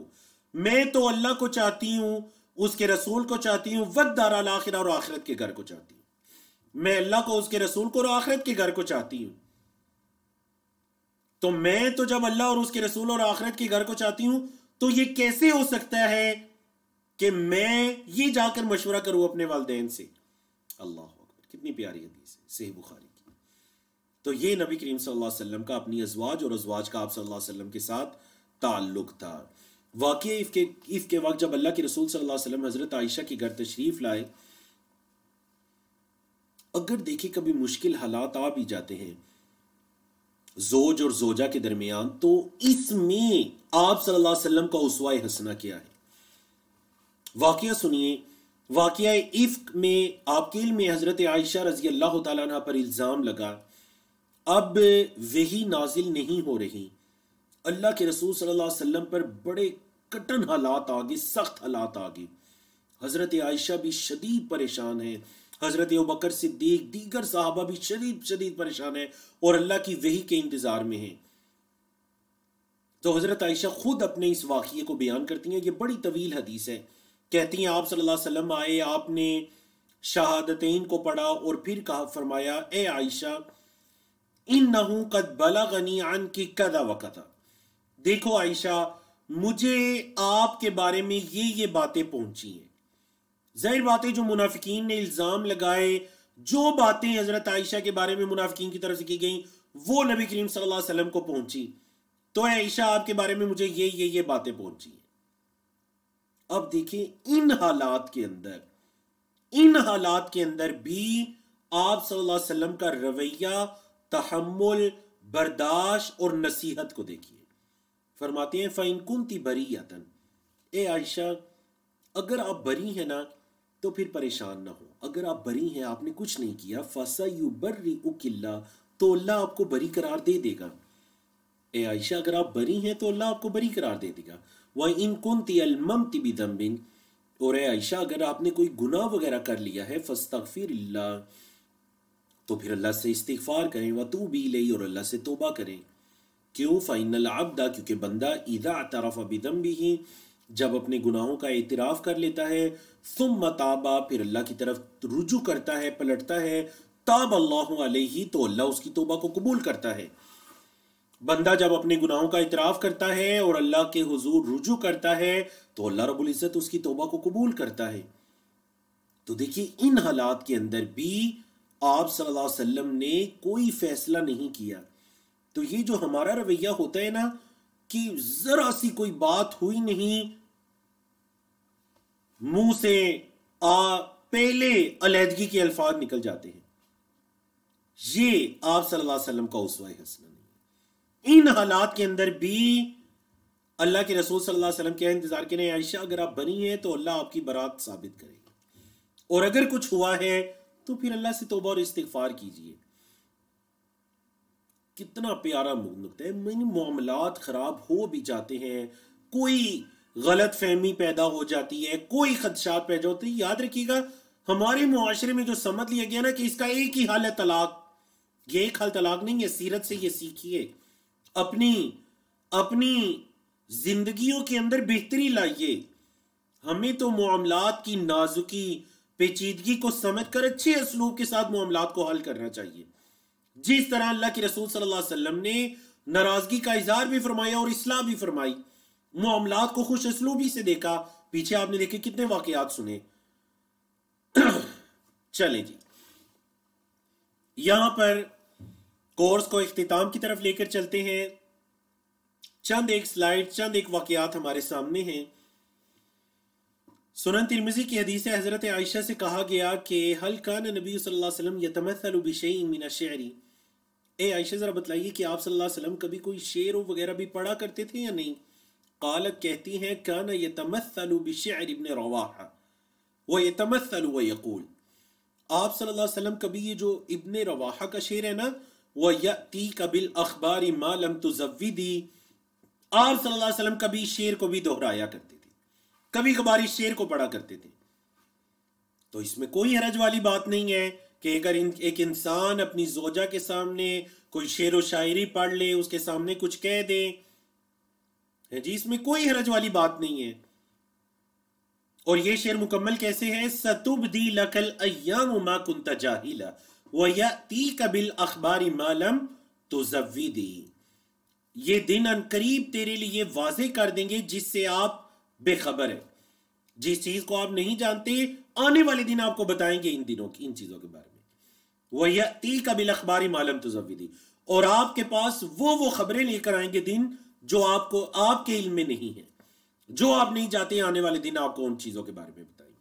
میں تو اللہ کو چاہتی ہوں، اس کے رسول کو چاہتی ہوں، وَالدَّارَ الْآخِرَةَ، اور آخرت کے گھر کو چاہتی ہوں. میں اللہ کو، اس کے رسول کو اور آخرت کے گھر کو چاہتی ہوں. تو میں تو جب اللہ اور اس کے رسول اور آخرت کے گھر کو چاہتی ہوں تو یہ کیسے ہو سکتا ہے کہ میں یہ جا کر مشورہ کروں اپنے والدین سے؟ اللہ اکبر، کتنی پیاری حدیث ہے، صحیح بخاری کی. تو یہ نبی کریم صلی اللہ علیہ وسلم کا اپنی ازواج اور ازواج کا آپ صلی اللہ علیہ وسلم کے ساتھ تعلق تھا. واقعی عف کے وقت جب اللہ کے رسول صلی اللہ علیہ وسلم حضرت عائشہ کے گھر تشریف لائے، اگر دیکھیں کبھی مشکل حالات آ بھی جاتے ہیں زوج اور زوجہ کے درمیان، تو اس میں آپ صلی اللہ علیہ وسلم کا اسوہ حسنہ کیا ہے. واقعہ سنیے، واقعہ عفق میں آپ کے علم میں حضرت عائشہ رضی اللہ تعالیٰ عنہ پر الزام لگا. اب وحی نازل نہیں ہو رہی، اللہ کے رسول صلی اللہ علیہ وسلم پر بڑے کٹن حالات آگے، سخت حالات آگے. حضرت عائشہ بھی شدید پریشان ہیں، حضرت ابوبکر صدیق، دیگر صحابہ بھی شدید پریشان ہیں اور اللہ کی وحی کے انتظار میں ہیں. تو حضرت عائشہ خود اپنے اس واقعے کو بیان کرتی ہیں. یہ بڑی طویل حدیث ہے. کہتی ہیں آپ صلی اللہ علیہ وسلم آئے، آپ نے شہادتین کو پڑھا اور پھر کہا، فرمایا اے عائشہ انہو قد بلغنی عنکی کذا وکذا، دیکھو عائشہ مجھے آپ کے بارے میں یہ باتیں پہنچی ہیں. ظاہر باتیں جو منافقین نے الزام لگائے، جو باتیں حضرت عائشہ کے بارے میں منافقین کی طرف سے کی گئیں وہ نبی کریم صلی اللہ علیہ وسلم کو پہنچی. تو اے عائشہ آپ کے بارے میں مجھے یہ باتیں پہنچی ہیں. اب دیکھیں ان حالات کے اندر بھی آپ صلی اللہ علیہ وسلم کا رویہ، تحمل، برداشت اور نصیحت کو دیکھیے. فرماتے ہیں فَإِن كُنْتِ بَرِيَّةً، اے عائشہ اگر آپ بری ہیں نا تو پھر پریشان نہ ہو. اگر آپ بری ہیں، آپ نے کچھ نہیں کیا، فَسَيُبَرِّئُكِ اللَّهُ، تو اللہ آپ کو بری قرار دے دے گا. اے عائشہ اگر آپ بری ہیں تو اللہ آپ کو بری قرار دے دے گا. وَإِن كُنْتِ أَلْمَمْتِ بِذَنْبٍ، اور اے عائشہ اگر آپ نے کوئی گناہ وغیرہ کر لیا ہے، فَاسْتَغْفِرِ اللَّهَ، تو پھر اللہ سے استغفار کریں، وَتُوبِي إِلَيْهِ، اور اللہ سے توبہ کریں. کیوں؟ فَإِنَّ الْعَبْدَ، کیونکہ بندہ اِذَا اعْتَرَفَ بِذَنْبِهِ، جب اپنے گناہوں کا اعتراف کر لیتا ہے، ثُمَّ تَابَ، پھر اللہ کی طرف رجوع کرتا ہے، پلٹتا ہے، تاب اللہ علیہ، تو اللہ اس کی توبہ کو قبول کرتا ہے. بندہ جب اپنے گناہوں کا اعتراف کرتا ہے اور اللہ کے حضور رجوع کرتا ہے تو اللہ رب العزت اس کی توبہ کو قبول کرتا ہے. تو دیکھیے ان حالات کے اندر بھی آپ صلی اللہ علیہ وسلم نے کوئی فیصلہ نہیں کیا. تو یہ جو ہمارا رویہ ہوتا ہے نا کہ ذرا سی کوئی بات ہوئی نہیں، منہ سے پہلے علیحدگی کے الفاظ نکل جاتے ہیں، یہ آپ صلی اللہ علیہ وسلم کا اسوہ حسنہ نہیں. ان حالات کے اندر بھی اللہ کے رسول صلی اللہ علیہ وسلم کے انتظار کریں، عائشہ اگر آپ بری ہیں تو اللہ آپ کی برات ثابت کرے گا، اور اگر کچھ ہوا ہے تو پھر اللہ سے توبہ اور استغفار کیجئے. کتنا پیارا نقطہ ہے. معاملات خراب ہو بھی جاتے ہیں، کوئی غلط فہمی پیدا ہو جاتی ہے، کوئی خدشات پیدا ہوتے ہیں، یاد رکھیے گا ہمارے معاشرے میں جو سمجھ لیا گیا نا کہ اس کا ایک ہی حل ہے طلاق، یہ ایک حل طلاق نہیں ہے. سیرت سے یہ سیکھیے، اپنی زندگیوں کے اندر بہتری لائیے. ہمیں تو معاملات کی نازکی پیچیدگی کو سمجھ کر اچھے اسلوب کے ساتھ معاملات کو حل کرنا چاہیے. جس طرح اللہ کے رسول صلی اللہ علیہ وسلم نے ناراضگی کا اظہار بھی فرمایا اور اصلاح بھی فرمائی، معاملات کو خوش اسلوبی سے دیکھا. پیچھے آپ نے دیکھے کتنے واقعات سنے. چلیں جی، یہاں پر کورس کو اختتام کی طرف لے کر چلتے ہیں. چند ایک سلائیڈ، چند ایک واقعات ہمارے سامنے ہیں. سنن ترمذی کی حدیث ہے، حضرت عائشہ سے کہا گیا کہ هل كان نبی صلی اللہ علیہ وسلم يتمثل بشيء من الشعر، اے عائشہ ذرا بتلائیے کہ آپ صلی اللہ علیہ وسلم کبھی کوئی شعر وغیرہ بھی پڑھا کرتے تھے یا نہیں؟ قالت، کہتی ہیں، كان يتمثل بشعر ابن رواحہ ويتمثل ويقول، آپ صلی اللہ علیہ وسلم کبھی یہ جو ابن رواحہ کا شعر ہے نا، وَيَأْتِيكَ بِالْأَخْبَارِ مَا لَمْ تُزَوِّدِي، آپ صلی اللہ علیہ وسلم کبھی شعر کو بھی دہرایا کرتے تھے، کبھی کبھاری شعر کو پڑھا کرتے تھے. تو اس میں کوئی حرج والی بات نہیں ہے کہ اگر ایک انسان اپنی زوجہ کے سامنے کوئی شعر و شاعری پڑھ لے، اس کے سامنے کچھ کہہ دے جی، اس میں کوئی حرج والی بات نہیں ہے. اور یہ شعر مکمل کیسے ہے؟ سَتُبْدِي لَكَ الْأَيَّامُ مَا كُنْتَ جَاهِلًا وَيَأْتِيكَ بِالْأَخْبَارِ مَا لَمْ تُزَوِّدِي، یہ دن ان قریب تیرے لیے واضح کر دیں گے جس سے آپ بے خبر ہیں، جس چیز کو آپ نہیں جانتے آنے والے دن آپ کو بتائیں گے ان چیزوں کے بارے میں. وَيَأْتِيكَ بِالْأَخْبَارِ مَا لَمْ تُزَوِّدِي، اور آپ کے پاس وہ خبریں لے کر آئیں گے دن جو آپ کے علم میں نہیں ہیں، جو آپ نہیں چاہتے آنے والے دن آپ کو ان چیزوں کے بارے میں بتائیں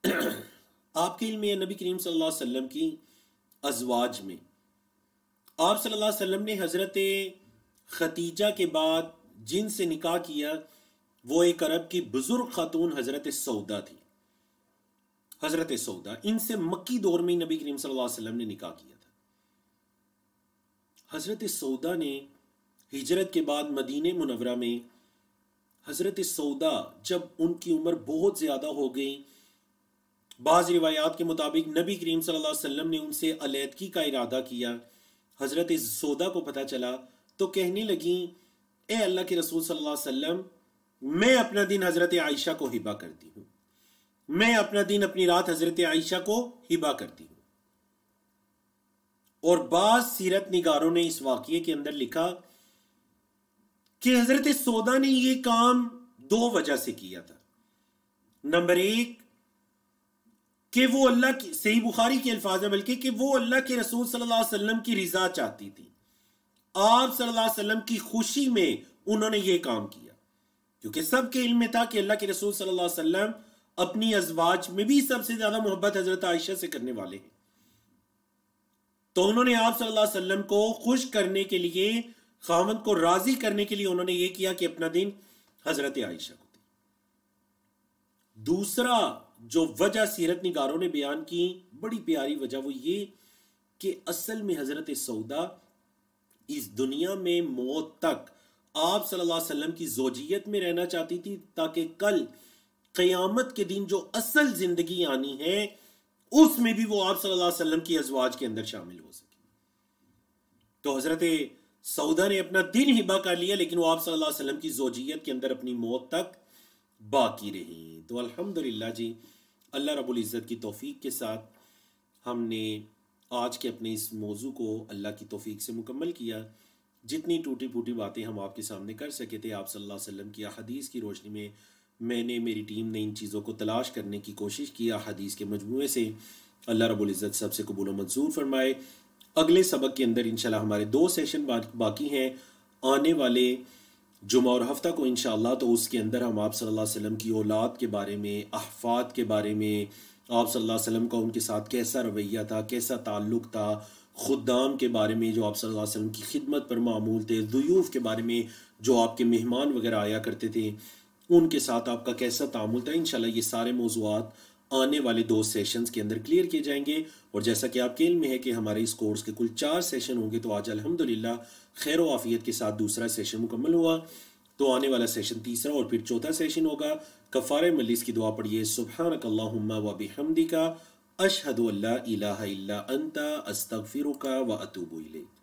گے. آپ کے علم میں نبی کریم صلی اللہ علیہ وسلم کی ازواج میں آپ صلی اللہ علیہ وسلم نے حضرت خدیجہ کے بعد جن سے نکاح کیا وہ ایک عرب کی بزرگ خاتون حضرت سودا تھی. حضرت سودا، ان سے مکی دور میں نبی کریم صلی اللہ علیہ وسلم نے نکاح کیا تھا. حضرت سودا نے ہجرت کے بعد مدینہ منورہ میں، حضرت سودا جب ان کی عمر بہت زیادہ ہو گئی، بعض روایات کے مطابق نبی کریم صلی اللہ علیہ وسلم نے ان سے علیحدگی کا ارادہ کیا. حضرت سودا کو پتہ چلا تو کہنے لگیں، اے اللہ کے رسول صلی اللہ علیہ وسلم، میں اپنا دن حضرت عائشہ کو ہبہ کرتی ہوں، میں اپنا دن، اپنی رات حضرت عائشہ کو ہبہ کرتی ہوں. اور بعض سیرت نگاروں نے اس واقعے کے اندر لکھا کہ حضرت سودا نے یہ کام دو وجہ سے کیا تھا. نمبر ایک کہ وہ اللہ کی، صحیح بخاری کے الفاظ ہے بلکہ، کہ وہ اللہ کے رسول صلی اللہ علیہ وسلم کی رضا چاہتی تھی. آپ صلی اللہ علیہ وسلم کی خوشی میں انہوں نے یہ کام کیا. کیونکہ سب کے علم میں تھا کہ اللہ کے رسول صلی اللہ علیہ وسلم اپنی ازواج میں بھی سب سے زیادہ محبت حضرت عائشہ سے کرنے والے ہیں، تو انہوں نے آپ صلی اللہ علیہ وسلم کو خوش کرنے کے لیے، خاوند کو راضی کرنے کے لیے انہوں نے یہ کیا کہ اپنا دین حضرت عائشہ کو دی۔ دوسرا جو وجہ سیرت نگاروں نے بیان کی، بڑی پیاری وجہ، وہ یہ کہ اصل میں حضرت سودا اس دنیا میں موت تک آپ صلی اللہ علیہ وسلم کی زوجیت میں رہنا چاہتی تھی، تاکہ کل قیامت کے دن جو اصل زندگی آنی ہے اس میں بھی وہ آپ صلی اللہ علیہ وسلم کی ازواج کے اندر شامل ہو سکے۔ تو حضرت سودا نے اپنا دل ہبہ کر لیا، لیکن وہ آپ صلی اللہ علیہ وسلم کی زوجیت کے اندر اپنی موت تک باقی رہی۔ تو الحمدللہ جی، اللہ رب العزت کی توفیق کے ساتھ ہم نے آج کے اپنے اس موضوع کو اللہ کی توفیق سے مکمل کیا۔ جتنی ٹوٹی پھوٹی باتیں ہم آپ کے سامنے کر سکے تھے، آپ صلی اللہ علیہ وسلم کی احادیث کی روشنی میں میں نے، میری ٹیم نے ان چیزوں کو تلاش کرنے کی کوشش کی احادیث کے مجموعے سے۔ اللہ رب العزت سب سے قبول و منظور فرمائے۔ اگلے سبق کے اندر انشاءاللہ ہمارے 2 سیشن باقی ہیں آنے والے جمعہ اور ہفتہ کو انشاءاللہ، تو اس کے اندر ہم آپ صلی اللہ علیہ وسلم کی اولاد کے بارے میں، احفاد کے بارے میں، آپ صلی اللہ علیہ وسلم کا ان کے ساتھ کیسا رویہ تھا، کیسا تعلق تھا، خدام کے بارے میں جو آپ صلی اللہ علیہ وسلم کی خدمت پر معمول تھے، ضیوف کے بارے میں جو آپ کے مہمان وغیرہ آیا کرتے تھے، ان کے ساتھ آپ کا کیسا تعامل تھا، انشاءاللہ یہ سارے موضوعات آنے والے 2 سیشنز کے اندر کلیئر کیے جائیں گے۔ اور جیسا کہ آپ کے علم میں ہے کہ ہمارے اس کورس کے کل 4 سیشن ہوں گے، تو آج الحمدللہ خیر و عافیت کے ساتھ دوسرا سیشن مکمل ہوا، تو آنے والا سیشن تیسرا اور پھر چوتھا سیشن ہوگا۔ کفارہ مجلس کی دعا پڑھیے، سبحانک اللہم و بحمدک، اشہد ان لا الہ الا انت، استغفرک و اتوب الیک۔